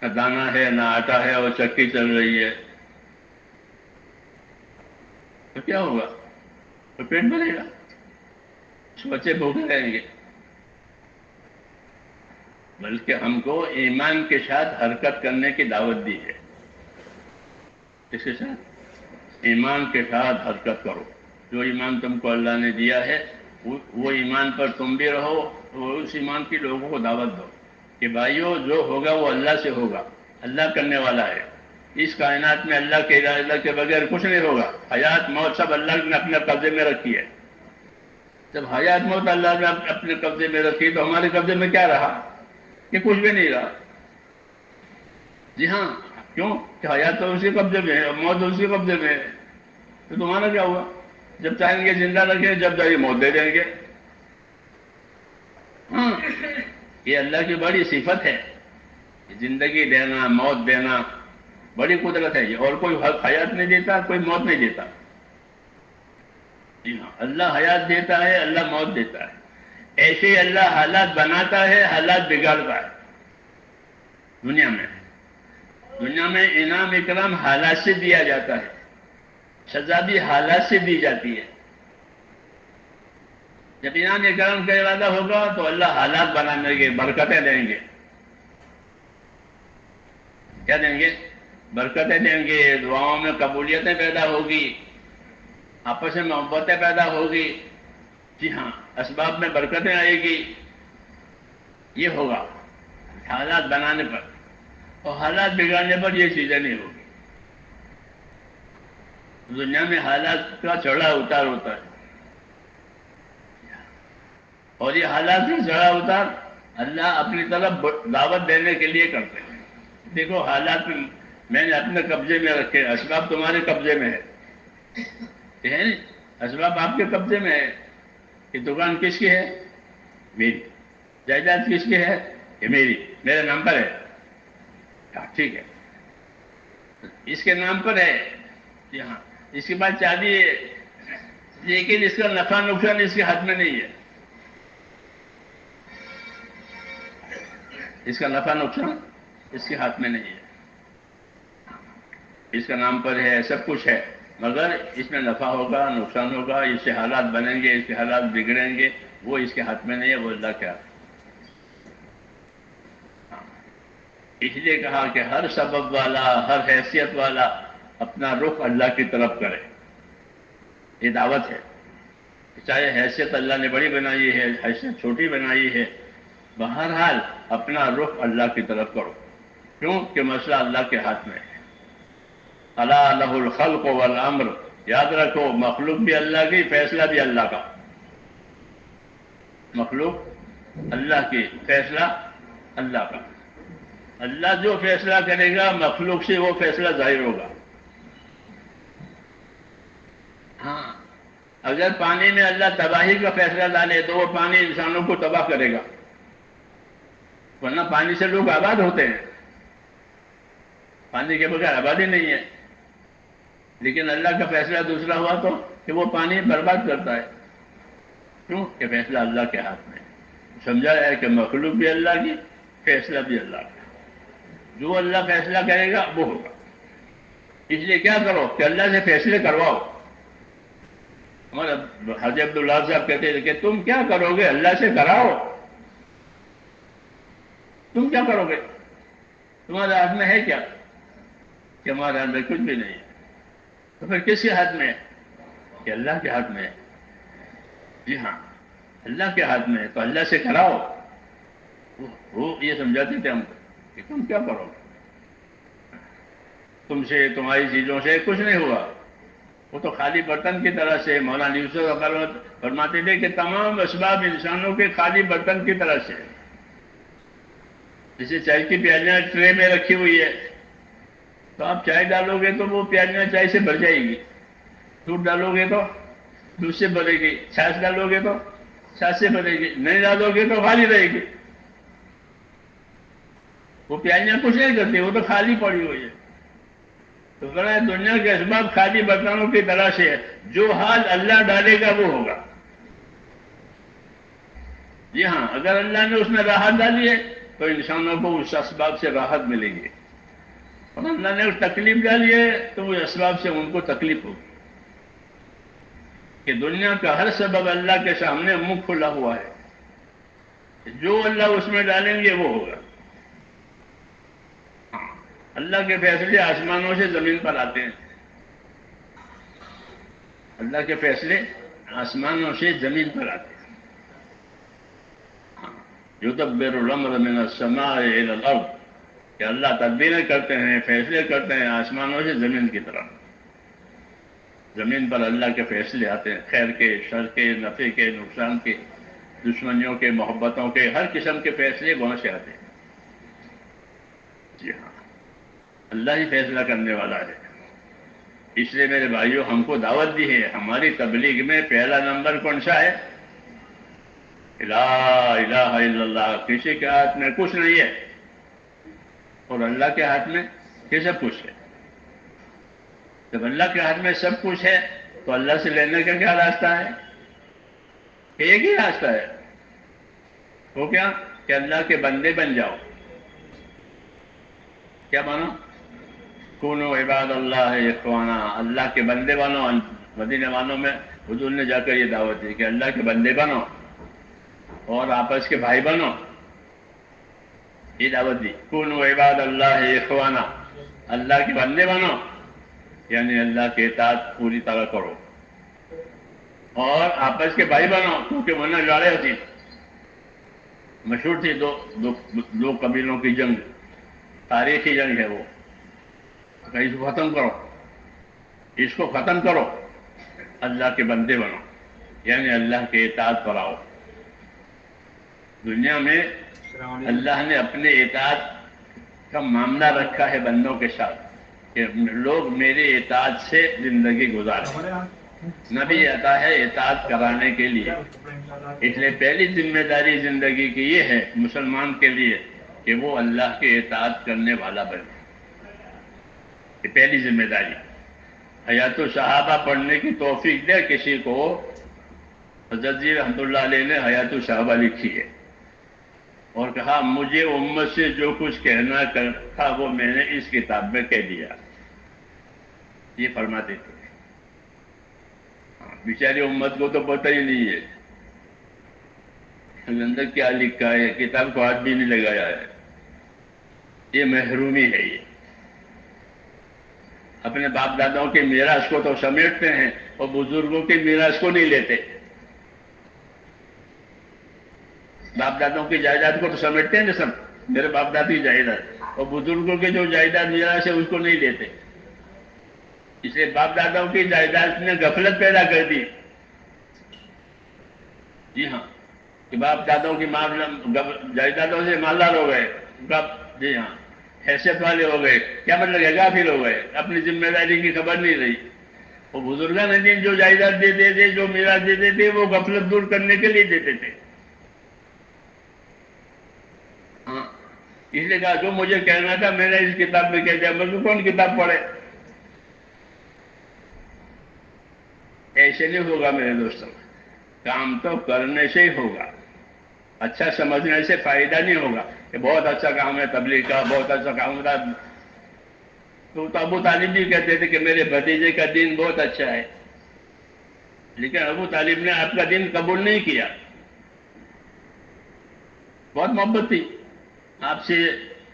نہ دانا ہے نہ آٹا ہے اور چکی چل رہی ہے تو کیا ہوگا؟ تو پیٹ بھرے گا، بچے بھوکے رہیں گے. بلکہ ہم کو ایمان کے ساتھ حرکت کرنے کی دعوت دی ہے. اس کے ساتھ ایمان کے ساتھ حرکت کرو. جو ایمان تم کو اللہ نے دیا ہے وہ ایمان پر تم بھی رہو، وہ اس ایمان کی لوگوں کو دعوت دو کہ بھائیو جو ہوگا وہ اللہ سے ہوگا، اللہ کرنے والا ہے. اس کائنات میں اللہ کے ارادے کے بغیر کچھ نہیں ہوگا. حیات موت سب اللہ نے اپنے قبضے میں رکھی ہے. جب حیات موت اللہ نے اپنے قبضے میں رکھی تو ہمارے قبضے میں کیا رہا؟ کہ کچھ بھی نہیں رہا. جی ہاں، کیوں کہ حیات تو اسی قبضے میں ہے، موت اسی قبضے میں ہے. تو تمہارا کیا ہوا؟ جب چاہیں گے زندہ رکھیں، جب چاہیے موت دے دیں گے. ہاں، یہ اللہ کی بڑی صفت ہے. زندگی دینا، موت دینا بڑی قدرت ہے. یہ اور کوئی حیات نہیں دیتا، کوئی موت نہیں دیتا. جی ہاں، اللہ حیات دیتا ہے، اللہ موت دیتا ہے. ایسے ہی اللہ حالات بناتا ہے، حالات بگاڑتا ہے. دنیا میں انعام اکرام حالات سے دیا جاتا ہے، سزا بھی حالات سے دی جاتی ہے. جب انعام اکرام کا ارادہ ہوگا تو اللہ حالات بنانے کے برکتیں دیں گے. کیا دیں گے؟ برکتیں دیں گے. دعاؤں میں قبولیتیں پیدا ہوگی، آپس میں محبتیں پیدا ہوگی. جی ہاں، اسباب میں برکتیں آئے گی. یہ ہوگا حالات بنانے پر، اور حالات بگاڑنے پر یہ چیزیں نہیں ہوگی. دنیا میں حالات کا چڑھا اتار ہوتا ہے، اور یہ حالات کا چڑھا اتار اللہ اپنی طرف دعوت دینے کے لیے کرتے ہیں. دیکھو حالات میں نے اپنے قبضے میں رکھے، اسباب تمہارے قبضے میں ہے. اسباب آپ کے قبضے میں ہے. کہ دکان کس کی ہے؟ میری. جائیداد کس کی ہے؟ یہ میری، میرے نام پر ہے. ٹھیک ہے، اس کے نام پر ہے. یہاں اس کے بعد چابی ہے، لیکن اس کا نفع نقصان اس کے ہاتھ میں نہیں ہے. اس کا نفع نقصان اس کے ہاتھ میں نہیں ہے. اس کا نام پر ہے، سب کچھ ہے، مگر اس میں نفع ہوگا نقصان ہوگا، اس سے حالات بنیں گے، اس کے حالات بگڑیں گے، وہ اس کے ہاتھ میں نہیں ہے، وہ اللہ کے ہاتھ. اس لیے کہا کہ ہر سبب والا، ہر حیثیت والا اپنا رخ اللہ کی طرف کرے. یہ دعوت ہے. چاہے حیثیت اللہ نے بڑی بنائی ہے، حیثیت چھوٹی بنائی ہے، بہرحال اپنا رخ اللہ کی طرف کرو. کیوں کہ مسئلہ اللہ کے ہاتھ میں ہے. الا لہ الخلق والامر. یاد رکھو، مخلوق بھی اللہ کی، فیصلہ بھی اللہ کا. مخلوق اللہ کی، فیصلہ اللہ کا. اللہ جو فیصلہ کرے گا مخلوق سے وہ فیصلہ ظاہر ہوگا. ہاں، اگر پانی میں اللہ تباہی کا فیصلہ ڈالے تو وہ پانی انسانوں کو تباہ کرے گا، ورنہ پانی سے لوگ آباد ہوتے ہیں. پانی کے بغیر آبادی نہیں ہے. لیکن اللہ کا فیصلہ دوسرا ہوا تو کہ وہ پانی برباد کرتا ہے. کیوں کہ فیصلہ اللہ کے ہاتھ میں. سمجھا ہے کہ مخلوق بھی اللہ کی، فیصلہ بھی اللہ کا. جو اللہ فیصلہ کرے گا وہ ہوگا. اس لیے کیا کرو کہ اللہ سے فیصلے کرواؤ. ہمارے حاجی عبداللہ صاحب کہتے تھے کہ تم کیا کرو گے؟ اللہ سے کراؤ. تم کیا کرو گے؟ تمہارے ہاتھ میں ہے کیا؟ کہ ہمارے ہاتھ میں کچھ بھی نہیں ہے. تو پھر کس کے ہاتھ میں ہے؟ کہ اللہ کے ہاتھ میں ہے. جی ہاں، اللہ کے ہاتھ میں ہے، تو اللہ سے کراؤ. وہ یہ سمجھاتے تھے ہم کو کہ تم کیا کرو گے؟ تم سے، تمہاری چیزوں سے کچھ نہیں ہوا. وہ تو خالی برتن کی طرح سے. مولانا یوسف فرماتے تھے کہ تمام اسباب انسانوں کے خالی برتن کی طرح سے. جیسے چائے کی پیالیاں ٹرے میں رکھی ہوئی ہے، تو آپ چائے ڈالو گے تو وہ پیالیاں چائے سے بھر جائے گی، دودھ ڈالو گے تو دودھ سے بھرے گی، چھاچھ ڈالو گے تو چھاچھ سے بھرے گی، نہیں ڈالو گے تو خالی رہے گی. وہ پیالیاں کچھ نہیں کرتی، وہ تو خالی پڑی ہوئی ہے. تو ذرا دنیا کے اسباب خالی برتنوں کی طرح سے ہے، جو حال اللہ ڈالے گا وہ ہوگا. جی ہاں، اگر اللہ نے اس میں راحت ڈالی ہے تو انسانوں کو اس اسباب سے راحت ملے گی، اور اللہ نے تکلیف ڈالی ہے تو اس اسباب سے ان کو تکلیف ہوگی. کہ دنیا کا ہر سبب اللہ کے سامنے منہ کھلا ہوا ہے، جو اللہ اس میں ڈالیں گے وہ ہوگا. اللہ کے فیصلے آسمانوں سے زمین پر آتے ہیں، اللہ کے فیصلے آسمانوں سے زمین پر آتے ہیں. یدبر الامر من السماء الى الارض، کہ اللہ تدبیریں کرتے ہیں، فیصلے کرتے ہیں آسمانوں سے زمین کی طرف. زمین پر اللہ کے فیصلے آتے ہیں، خیر کے، شر کے، نفع کے، نقصان کے، دشمنیوں کے، محبتوں کے، ہر قسم کے فیصلے وہاں سے آتے ہیں. جی ہاں، اللہ ہی فیصلہ کرنے والا ہے. اس لیے میرے بھائیوں، ہم کو دعوت دی ہے. ہماری تبلیغ میں پہلا نمبر کون سا ہے؟ لا الہ الا اللہ. کسی کے ہاتھ میں کچھ نہیں ہے اور اللہ کے ہاتھ میں سب کچھ ہے. جب اللہ کے ہاتھ میں سب کچھ ہے تو اللہ سے لینے کا کیا راستہ ہے؟ ایک ہی راستہ ہے، وہ کیا؟ کہ اللہ کے بندے بن جاؤ. کیا بنو؟ کونوا عباد اللہ اخوانا، اللہ کے بندے بنو. مدینہ والوں میں حضور نے جا کر یہ دعوت دی کہ اللہ کے بندے بنو اور آپس کے بھائی بنو. یہ دعوت دی، کونوا عباد اللہ اخوانا، اللہ کے بندے بنو، یعنی اللہ کے اطاعت پوری طرح کرو، اور آپس کے بھائی بنو. کیونکہ ورنہ لڑائی ہوتی، مشہور تھی دو قبیلوں کی جنگ، تاریخی جنگ ہے وہ. کہ اس کو ختم کرو، اس کو ختم کرو، اللہ کے بندے بنو، یعنی اللہ کے اطاعت پر آؤ. دنیا میں اللہ نے اپنے اطاعت کا معاملہ رکھا ہے بندوں کے ساتھ کہ لوگ میرے اطاعت سے زندگی گزاریں. نبی آتا ہے اطاعت کرانے کے لیے. اس لیے پہلی ذمہ داری زندگی کی یہ ہے مسلمان کے لیے کہ وہ اللہ کے اطاعت کرنے والا بنے. یہ پہلی ذمہ داری. حیات الصحابہ پڑھنے کی توفیق دے کسی کو. حضرت جی رحمۃ اللہ علیہ نے حیات الصحابہ لکھی ہے اور کہا مجھے امت سے جو کچھ کہنا تھا وہ میں نے اس کتاب میں کہہ دیا. یہ فرماتے تھے. بیچاری امت کو تو پتہ ہی نہیں ہے اندر کیا لکھا ہے، کتاب کو ہاتھ بھی نہیں لگایا ہے. یہ محرومی ہے. یہ اپنے باپ داداؤں کے میراث کو تو سمیٹتے ہیں اور بزرگوں کے میراث کو نہیں لیتے. باپ دادوں کی جائیداد کو تو سمیٹتے ہیں نا سب، میرے باپ دادا کی جائیداد، اور بزرگوں کے جو جائیداد میراث ہے اس کو نہیں لیتے. اس لیے باپ داداؤں کی جائیداد نے غفلت پیدا کر دی. جی ہاں، کہ باپ دادوں کی جائیدادوں سے مالدار ہو گئے. جی ہاں، حیثیت والے ہو گئے. کیا مطلب ہے؟ غافل ہو گئے، اپنی ذمہ داری کی خبر نہیں رہی. وہ بزرگان دین جو جائیداد دیتے تھے، جو میراث دیتے تھے، وہ غفلت دور کرنے کے لیے دیتے تھے. ہاں، اس لیے کہا جو مجھے کہنا تھا میں نے اس کتاب میں کہہ دیا. مگر کون کتاب پڑھے؟ ایسے نہیں ہوگا میرے دوستوں. کام تو کرنے سے ہی ہوگا. اچھا سمجھنے سے فائدہ نہیں ہوگا کہ بہت اچھا کام ہے تبلیغ کا، بہت اچھا کام ہے. تو ابو طالب بھی کہتے تھے کہ میرے بھتیجے کا دین بہت اچھا ہے، لیکن ابو طالب نے آپ کا دین قبول نہیں کیا. بہت محبت تھی آپ سے،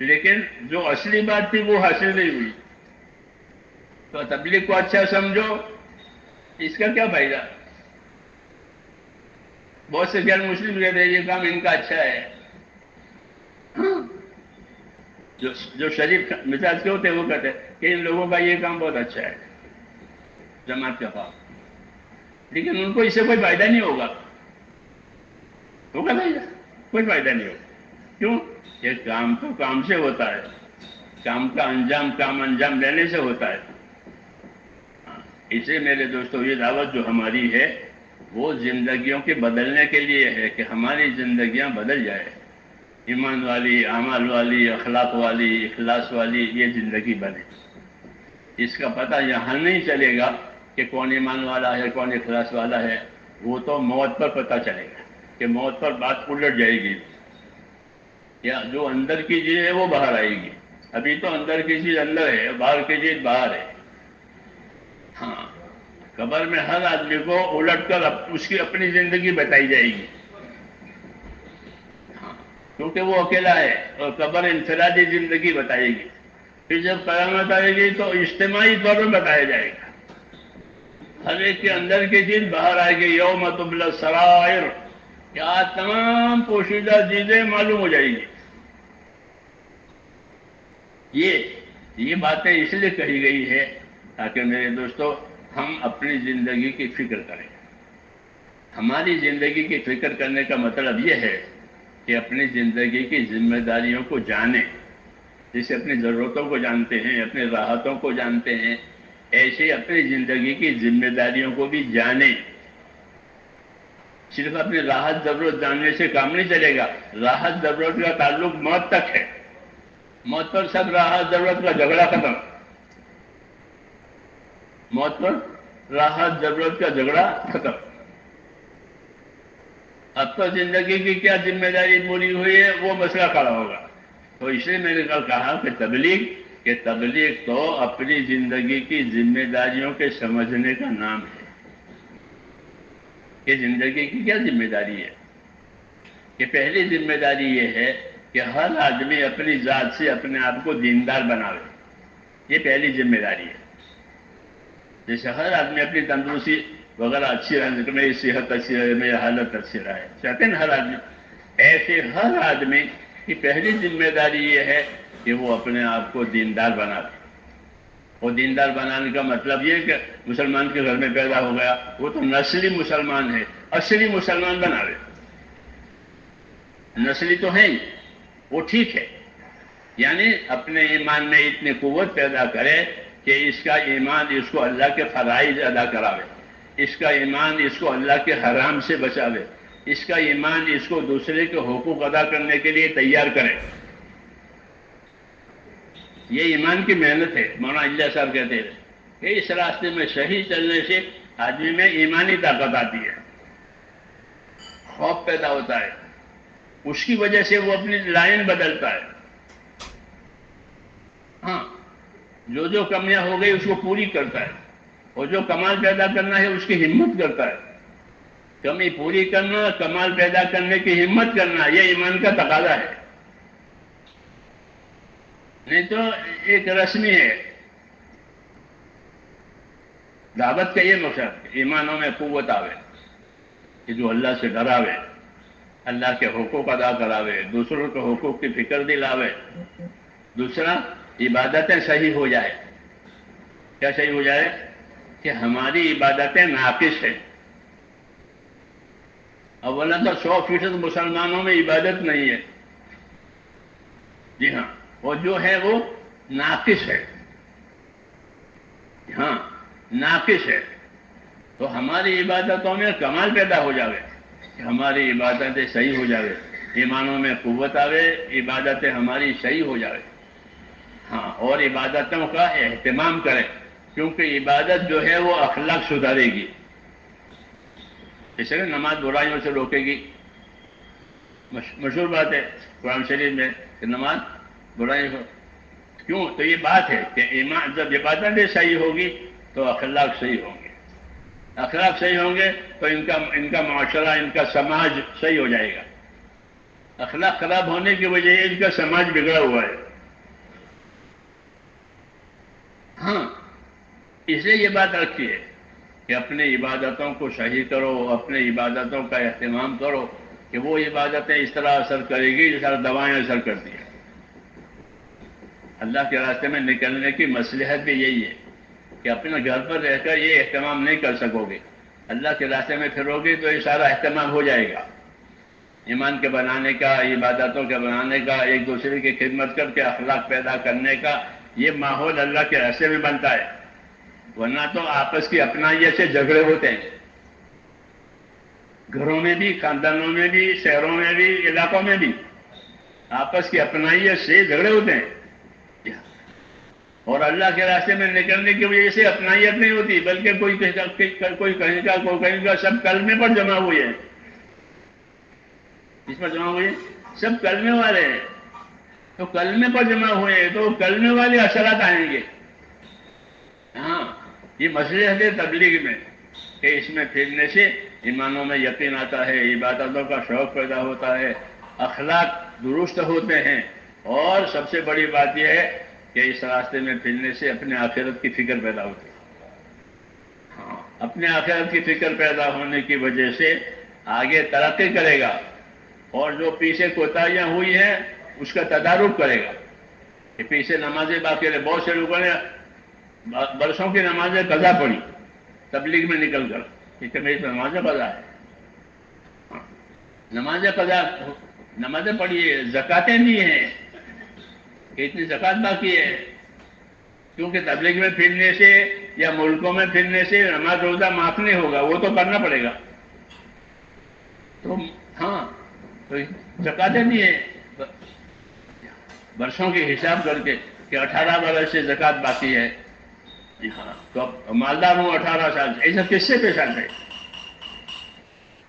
لیکن جو اصلی بات تھی وہ حاصل نہیں ہوئی. تو تبلیغ کو اچھا سمجھو، اس کا کیا فائدہ؟ بہت سے غیر مسلم کہتے ہیں یہ کام ان کا اچھا ہے. جو شریف مزاج کے ہوتے ہیں وہ کہتے ہیں کہ ان لوگوں کا یہ کام بہت اچھا ہے جماعت کا کام، لیکن ان کو اس سے کوئی فائدہ نہیں ہوگا. ہوگا بھائی؟ کوئی فائدہ نہیں ہوگا. کیوں؟ یہ کام تو کام سے ہوتا ہے، کام کا انجام کام انجام لینے سے ہوتا ہے۔ اسے میرے دوستو یہ دعوت جو ہماری ہے وہ زندگیوں کے بدلنے کے لیے ہے کہ ہماری زندگیاں بدل جائے، ایمان والی، اعمال والی، اخلاق والی، اخلاص والی یہ زندگی بنے۔ اس کا پتہ یہاں نہیں چلے گا کہ کون ایمان والا ہے کون اخلاص والا ہے، وہ تو موت پر پتہ چلے گا کہ موت پر بات الٹ جائے گی، یا جو اندر کی چیز ہے وہ باہر آئے گی۔ ابھی تو اندر کی چیز اندر ہے، باہر کی چیز باہر ہے۔ ہاں، قبر میں ہر آدمی کو الٹ کر اس کی اپنی زندگی بتائی جائے گی، ہاں، کیونکہ وہ اکیلا ہے، اور قبر انفرادی زندگی بتائے گی۔ پھر جب قیامت آئے گی تو اجتماعی طور پر بتایا جائے گا، ہر ایک کے اندر کی چیز باہر آئے گی۔ یوم تبلی السرائر، کیا تمام پوشیدہ چیزیں معلوم ہو جائیں گی۔ یہ باتیں اس لیے کہی گئی ہے تاکہ میرے دوستو ہم اپنی زندگی کی فکر کریں۔ ہماری زندگی کی فکر کرنے کا مطلب یہ ہے کہ اپنی زندگی کی ذمہ داریوں کو جانیں، جسے اپنی ضرورتوں کو جانتے ہیں، اپنی راحتوں کو جانتے ہیں، ایسے اپنی زندگی کی ذمہ داریوں کو بھی جانیں۔ صرف اپنی راحت ضرورت جاننے سے کام نہیں چلے گا، راحت ضرورت کا تعلق موت تک ہے، موت پر سب راحت ضرورت کا جھگڑا ختم، موت پر راحت ضرورت کا جھگڑا ختم۔ اب تو زندگی کی کیا ذمہ داری پوری ہوئی ہے وہ مسئلہ کھڑا ہوگا۔ تو اس لیے میں نے کل کہا کہ تبلیغ تو اپنی زندگی کی ذمہ داریوں کے سمجھنے کا نام ہے۔ کہ زندگی کی کیا ذمہ داری ہے؟ کہ پہلی ذمہ داری یہ ہے کہ ہر آدمی اپنی ذات سے اپنے آپ کو دیندار بناوے، یہ پہلی ذمہ داری ہے۔ جیسے ہر آدمی اپنی تندرستی وغیرہ اچھی رہے، کہ میری صحت اچھی رہے، میری حالت اچھی رہے، چاہتے ہیں ہر آدمی، ایسے ہر آدمی کی پہلی ذمہ داری یہ ہے کہ وہ اپنے آپ کو دیندار بناوے۔ اور دیندار بنانے کا مطلب یہ کہ مسلمان کے گھر میں پیدا ہو گیا وہ تو نسلی مسلمان ہے، اصلی مسلمان بناوے۔ نسلی تو ہے ہی، وہ ٹھیک ہے، یعنی اپنے ایمان میں اتنی قوت پیدا کرے کہ اس کا ایمان اس کو اللہ کے فرائض ادا کراوے، اس کا ایمان اس کو اللہ کے حرام سے بچاوے، اس کا ایمان اس کو دوسرے کے حقوق ادا کرنے کے لیے تیار کرے۔ یہ ایمان کی محنت ہے۔ مولانا اللہ صاحب کہتے ہیں کہ اس راستے میں صحیح چلنے سے آدمی میں ایمانی طاقت آتی ہے، خوف پیدا ہوتا ہے، اس کی وجہ سے وہ اپنی لائن بدلتا ہے۔ ہاں، جو کمیاں ہو گئی اس کو پوری کرتا ہے، اور جو کمال پیدا کرنا ہے اس کی ہمت کرتا ہے۔ کمی پوری کرنا، کمال پیدا کرنے کی ہمت کرنا، یہ ایمان کا تقاضا ہے، نہیں تو ایک رسمی ہے۔ دعوت کا یہ مقصد ایمانوں میں قوت آوے کہ جو اللہ سے ڈراوے، اللہ کے حقوق ادا کراوے، دوسروں کے حقوق کی فکر دلاوے۔ دوسرا، عبادتیں صحیح ہو جائے۔ کیا صحیح ہو جائے؟ کہ ہماری عبادتیں ناقص ہیں۔ اولا تو 100% مسلمانوں میں عبادت نہیں ہے، جی ہاں، اور جو ہے وہ ناقص ہے، ہاں ناقص ہے۔ تو ہماری عبادتوں میں کمال پیدا ہو جاوے، کہ ہماری عبادتیں صحیح ہو جاوے، ایمانوں میں قوت آوے، عبادتیں ہماری صحیح ہو جاوے، ہاں، اور عبادتوں کا اہتمام کریں، کیونکہ عبادت جو ہے وہ اخلاق سدھارے گی۔ اس لیے نماز برائیوں سے روکے گی، مشہور بات ہے قرآن شریف میں کہ نماز برائیوں سے، کیوں؟ تو یہ بات ہے کہ ایمان جب عبادتیں صحیح ہوگی تو اخلاق صحیح ہوں گے، اخلاق صحیح ہوں گے تو ان کا معاشرہ، ان کا سماج صحیح ہو جائے گا۔ اخلاق خراب ہونے کی وجہ یہ ان کا سماج بگڑا ہوا ہے۔ ہاں، اس لیے یہ بات رکھی ہے کہ اپنی عبادتوں کو صحیح کرو، اپنی عبادتوں کا اہتمام کرو، کہ وہ عبادتیں اس طرح اثر کرے گی جس طرح دوائیں اثر کرتی ہیں۔ اللہ کے راستے میں نکلنے کی مصلحت بھی یہی ہے کہ اپنے گھر پر رہ کر یہ اہتمام نہیں کر سکو گے، اللہ کے راستے میں پھرو گے تو یہ سارا اہتمام ہو جائے گا۔ ایمان کے بنانے کا، عبادتوں کے بنانے کا، ایک دوسرے کی خدمت کر کے اخلاق پیدا کرنے کا، یہ ماحول اللہ کے راستے میں بنتا ہے. ورنہ تو آپس کی اپنائیت سے جھگڑے ہوتے ہیں، گھروں میں بھی، خاندانوں میں بھی، شہروں میں بھی، علاقوں میں بھی آپس کی اپنائیت سے جھگڑے ہوتے ہیں. اور اللہ کے راستے میں نکلنے کی وجہ سے اپنائیت نہیں ہوتی، بلکہ کوئی کہیں گا کوئی کہیں گا، سب کلمے پر جمع ہوئے ہیں. اس پر جمع ہوئے سب کلمے والے ہیں، تو کلمے پر جمع ہوئے ہیں تو کلمے والے اثرات آئیں گے. ہاں، یہ مصلحت ہے تبلیغ میں کہ اس میں پھرنے سے ایمانوں میں یقین آتا ہے، عبادتوں کا شوق پیدا ہوتا ہے، اخلاق درست ہوتے ہیں، اور سب سے بڑی بات یہ ہے کہ اس راستے میں پھرنے سے اپنے آخرت کی فکر پیدا ہوتی ہے. ہاں، اپنے آخرت کی فکر پیدا ہونے کی وجہ سے آگے ترقی کرے گا، اور جو پیچھے کوتاہیاں ہوئی ہیں اس کا تدارک کرے گا. کہ پیچھے نمازیں باقی رہے، بہت سے لوگوں نے برسوں کی نمازیں قضا پڑی تبلیغ میں نکل کر، کہ میری تو نمازیں قضا ہے. نمازیں قضا، نمازیں پڑھی ہے، زکاتیں بھی ہیں کہ اتنی زکات باقی ہے، کیونکہ تبلیغ میں پھرنے سے یا ملکوں میں پھرنے سے نماز روزہ معاف نہیں ہوگا، وہ تو کرنا پڑے گا. تو ہاں، تو زکاتیں بھی ہیں برسوں کے حساب کر کے کہ 18 برس سے زکات باقی ہے. جی ہاں، تو اب مالدار ہوں 18 سال سے، ایسا کس سے پیش آتا ہے؟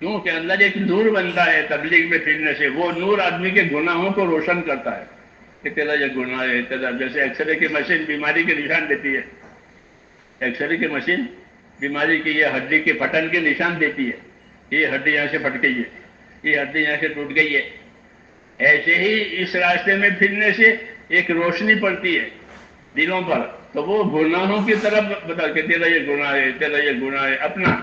کیونکہ اندر ایک نور بنتا ہے تبلیغ میں پھرنے سے، وہ نور آدمی کے گناہوں کو روشن کرتا ہے کہ تیرا یہ گناہ ہے، تیرا، جیسے ایکس رے کی مشین بیماری کے نشان دیتی ہے، ایکس رے کی مشین بیماری کی، یہ ہڈی کے پھٹن کے نشان دیتی ہے، یہ ہڈی یہاں سے پھٹ گئی ہے، یہ ہڈی یہاں سے ٹوٹ گئی ہے. ایسے ہی اس راستے میں پھرنے سے ایک روشنی پڑتی ہے دلوں پر، تو وہ گناہوں کی طرف بتا کہ تیرا یہ گناہ ہے، تیرا یہ گناہ ہے اپنا.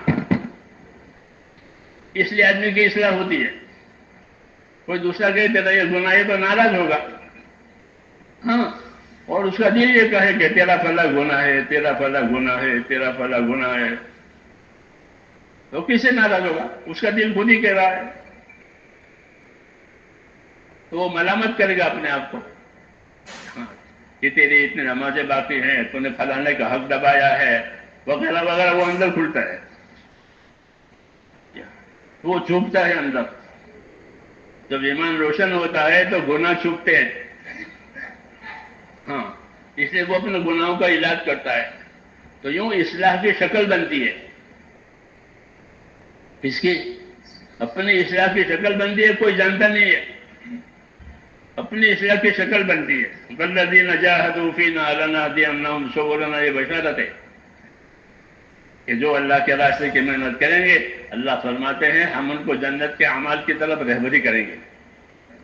اس لیے آدمی کی اصلاح ہوتی ہے. کوئی دوسرا کہے تیرا یہ گناہ ہے تو ناراض ہوگا، ہاں، اور اس کا دل یہ کہے کہ تیرا فلاں گناہ ہے، تیرا فلاں گناہ ہے، تیرا فلاں گناہ ہے، تو کس سے ناراض ہوگا؟ اس کا دل خود ہی کہہ رہا ہے، تو وہ ملامت کرے گا اپنے آپ کو. ہاں، کہ تیری اتنی نمازیں باقی ہیں، تو نے فلانے کا حق دبایا ہے، وغیرہ وغیرہ، وہ اندر کھلتا ہے، وہ چھپتا ہے اندر. جب ایمان روشن ہوتا ہے تو گناہ چھپتے ہیں. ہاں، اس لیے وہ اپنے گناہوں کا علاج کرتا ہے. تو یوں اصلاح کی شکل بنتی ہے. اس کی اپنی اصلاح کی شکل بنتی ہے، کوئی جانتا نہیں ہے، اپنی اصلاح کی شکل بنتی ہے. والذین جاہدوا فینا لنہدینہم سبلنا، یہ بشارت ہے کہ جو اللہ کے راستے کی محنت کریں گے، اللہ فرماتے ہیں ہم ان کو جنت کے اعمال کی طرف رہبری کریں گے،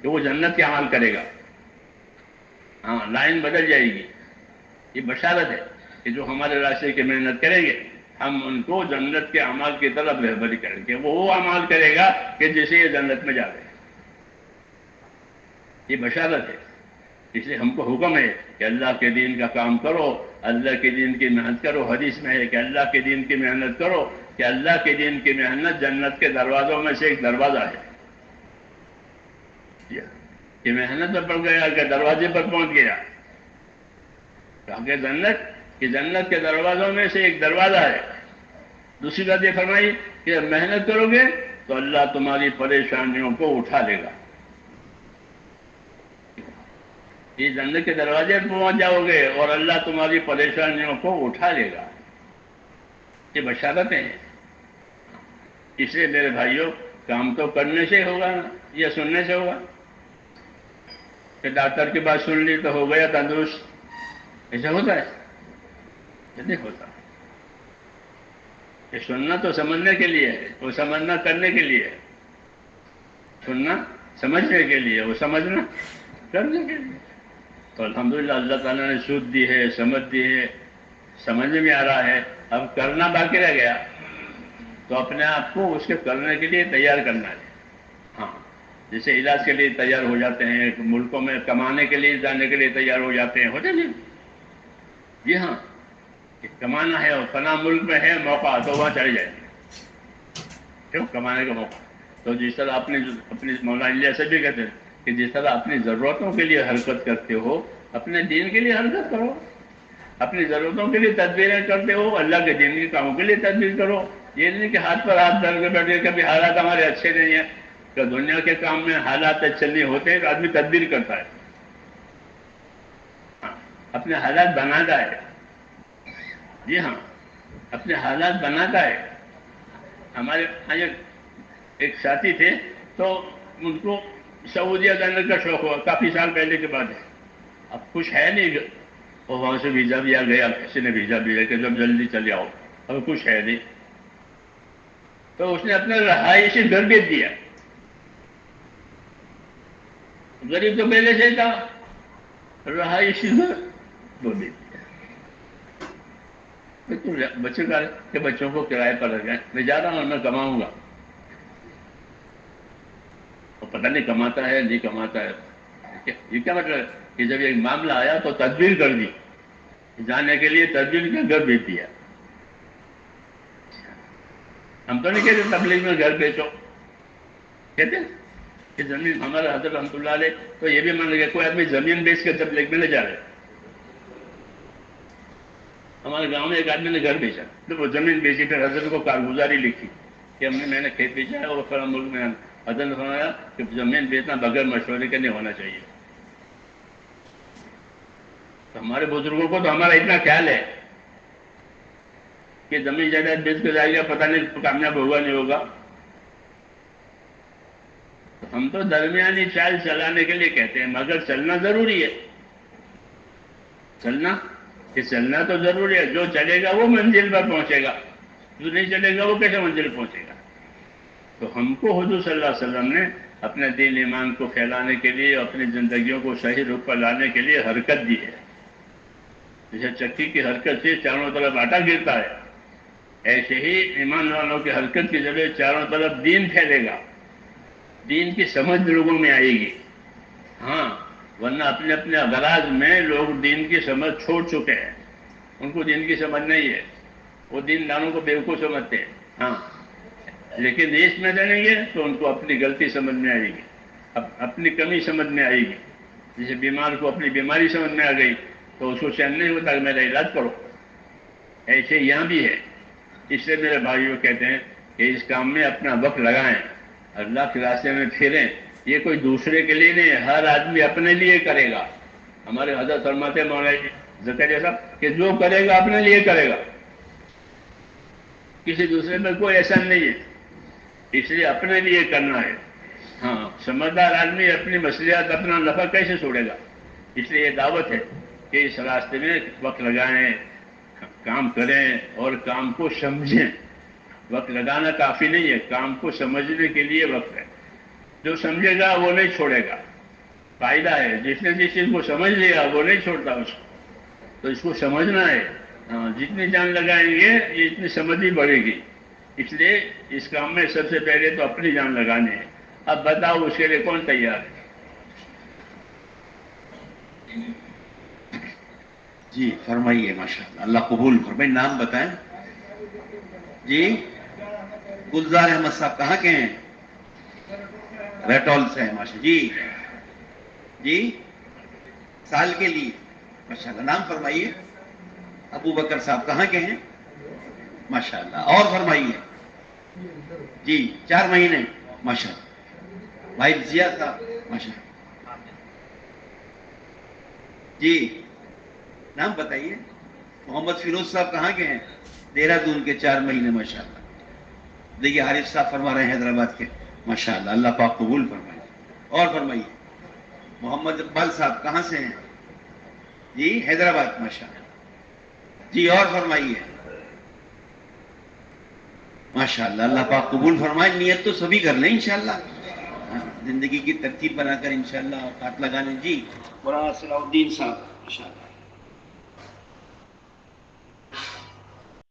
کہ وہ جنت کے اعمال کرے گا. ہاں، لائن بدل جائے گی. یہ بشارت ہے کہ جو ہمارے راستے کی محنت کریں گے، ہم ان کو جنت کے اعمال کی طرف رہبری کریں گے. وہ اعمال کرے گا کہ جسے یہ جنت میں جاوے. یہ بشارت ہے. اس لیے ہم کو حکم ہے کہ اللہ کے دین کا کام کرو، اللہ کے دین کی محنت کرو. حدیث میں ہے کہ اللہ کے دین کی محنت کرو، کہ اللہ کے دین کی محنت جنت کے دروازوں میں سے ایک دروازہ ہے. کہ محنت میں پڑ گیا کہ دروازے پر پہنچ گیا، کہ جنت کے دروازوں میں سے ایک دروازہ ہے. دوسری بات یہ فرمائی کہ محنت کرو گے تو اللہ تمہاری پریشانیوں کو اٹھا لے گا. یہ جنت کے دروازے پر پہنچ جاؤ گے اور اللہ تمہاری پریشانیوں کو اٹھا لے گا. یہ بشارتیں ہیں. اس لیے میرے بھائیوں، کام تو کرنے سے ہوگا نا، یا سننے سے ہوگا؟ کہ ڈاکٹر کی بات سن لی تو ہو گیا تندرست، ایسا ہوتا ہے؟ نہیں ہوتا. یہ سننا تو سمجھنے کے لیے ہے، وہ سمجھنا کرنے کے لیے ہے. سننا سمجھنے کے لیے، وہ سمجھنا کرنے کے لیے. تو الحمدللہ اللہ تعالیٰ نے سود دی ہے، سمجھ دی ہے، سمجھ میں آ رہا ہے. اب کرنا باقی رہ گیا، تو اپنے آپ کو اس کے کرنے کے لیے تیار کرنا ہے. ہاں، جیسے علاج کے لیے تیار ہو جاتے ہیں، ملکوں میں کمانے کے لیے جانے کے لیے تیار ہو جاتے ہیں، ہوتے نہیں؟ جی ہاں، کمانا ہے اور فلاں ملک میں ہے موقع، تو وہاں چلے جائیں. کیوں؟ کمانے کا موقع. تو جس طرح اپنی مولانا علی ایسے بھی کہتے ہیں کہ جس طرح اپنی ضرورتوں کے لیے حرکت کرتے ہو اپنے دین کے لیے حرکت کرو. اپنی ضرورتوں کے لیے تدبیریں کرتے ہو اللہ کے دین کے کاموں کے لیے تدبیر کرو. یہ نہیں کہ ہاتھ پر ہاتھ ڈال کے بیٹھے کبھی حالات ہمارے اچھے نہیں ہیں کہ دنیا کے کام میں حالات اچھے نہیں ہوتے تو آدمی تدبیر کرتا ہے. اپنے حالات بناتا ہے. جی ہاں اپنے حالات بناتا ہے. ہمارے ایک ساتھی تھے تو ان کو سعودیہ جانے کا شوق ہوا کافی سال پہلے کے بعد ہے. اب کچھ ہے نہیں اور وہاں سے ویزا بھی آ گیا کسی نے ویزا بھی لے کے جب جلدی چلے آؤ اب کچھ ہے نہیں تو اس نے اپنا رہائشی گھر بیچ دیا. غریب تو پہلے سے تھا رہائشی گھر وہ بیچ دیا. بچوں کا کہ بچوں کو کرائے پر رکھ گئے میں جا رہا ہوں میں کماؤں گا. پتہ نہیں کماتا ہے نہیں کماتا ہے. یہ کیا مطلب ہے کہ جب ایک معاملہ آیا تو تدبیر کر دی جانے کے لیے تدبیر کا گھر بیچ دیا. ہم تو نہیں کہتے تبلیغ میں گھر بیچو کہتے کہ زمین ہمارا حضرت رحمۃ اللہ علیہ تو یہ بھی مان لگا کوئی آدمی زمین بیچ کے تبلیغ میں لے جا رہے. ہمارے گاؤں میں ایک آدمی نے گھر بیچا تو وہ زمین بیچی پھر حضرت کو کارگزاری لکھی کہ میں نے کھیت بیچا ہے اور فلاں ملک میں حضرت نے فرمایا کہ زمین بیچنا بغیر مشورے کے نہیں ہونا چاہیے. تو ہمارے بزرگوں کو تو ہمارا اتنا خیال ہے کہ زمین جائیداد بیچ کے جائے گا پتہ نہیں کامیاب ہوگا نہیں ہوگا. ہم تو درمیانی چال چلانے کے لیے کہتے ہیں مگر چلنا ضروری ہے. چلنا تو ضروری ہے. جو چلے گا وہ منزل پر پہنچے گا جو نہیں چلے گا وہ کیسے منزل پہنچے گا. تو ہم کو حضور صلی اللہ علیہ وسلم نے اپنے دین ایمان کو پھیلانے کے لیے اپنی زندگیوں کو صحیح رخ پر لانے کے لیے حرکت دی ہے. جیسے چکی کی حرکت سے چاروں طرف آٹا گرتا ہے ایسے ہی ایمان والوں کی حرکت کی ذریعے چاروں طرف دین پھیلے گا. دین کی سمجھ لوگوں میں آئے گی. ہاں ورنہ اپنے اپنے اغراض میں لوگ دین کی سمجھ چھوڑ چکے ہیں. ان کو دین کی سمجھ نہیں ہے. وہ دین دانوں کو بیوقوف سمجھتے ہیں. ہاں لیکن اس میں جانیں گے تو ان کو اپنی غلطی سمجھ میں آئے گی اپنی کمی سمجھ میں آئے گی. جیسے بیمار کو اپنی بیماری سمجھ میں آ گئی تو اس کو چین نہیں ہوتا کہ میرا علاج کرو. ایسے یہاں بھی ہے. اس لیے میرے بھائیوں کہتے ہیں کہ اس کام میں اپنا وقت لگائیں اللہ کے راستے میں پھریں. یہ کوئی دوسرے کے لیے نہیں ہر آدمی اپنے لیے کرے گا. ہمارے حضرت فرماتے مولانا زکریا صاحب کہ جو کرے گا اپنے لیے کرے گا کسی دوسرے میں کوئی احسان نہیں ہے. اس لیے اپنے لیے کرنا ہے. ہاں سمجھدار آدمی اپنی مصلحت اپنا نفع کیسے چھوڑے گا. اس لیے یہ دعوت ہے کہ اس راستے میں وقت لگائیں کام کریں اور کام کو سمجھیں. وقت لگانا کافی نہیں ہے کام کو سمجھنے کے لیے وقت ہے. جو سمجھے گا وہ نہیں چھوڑے گا. فائدہ ہے جس نے جس چیز کو سمجھ لیا وہ نہیں چھوڑتا اس کو. تو اس کو سمجھنا ہے. جتنی جان لگائیں گے اتنی سمجھ ہی بڑھے گی. اس لیے اس کام میں سب سے پہلے تو اپنی جان لگانی ہے. اب بتاؤ اس کے لیے کون تیار ہے. جی فرمائیے. ماشاءاللہ اللہ قبول فرمائے. نام بتائیں. جی گلزار احمد صاحب کہاں کے ہیں. ریٹول سے ہیں. ماشاء جی سال کے لیے. ماشاءاللہ نام فرمائیے. ابو بکر صاحب کہاں کے ہیں. ماشاءاللہ اور فرمائیے. جی 4 مہینے. ماشاءاللہ بھائی ضیاء صاحب. ماشاءاللہ جی نام بتائیے. محمد فیروز صاحب کہاں کے ہیں. دہرادون کے 4 مہینے. ماشاءاللہ دیکھیے حارث صاحب فرما رہے ہیں حیدرآباد کے. ماشاءاللہ اللہ پاک قبول فرمائے. اور فرمائیے. محمد اقبال صاحب کہاں سے ہیں. جی حیدرآباد. ماشاءاللہ جی اور فرمائیے. ماشاءاللہ اللہ پاک قبول فرمائے. نیت تو سبھی کر لیں انشاءاللہ. زندگی کی ترتیب بنا کر انشاءاللہ اوقات لگا لیں. جی مولانا صلاح الدین صاحب ماشاءاللہ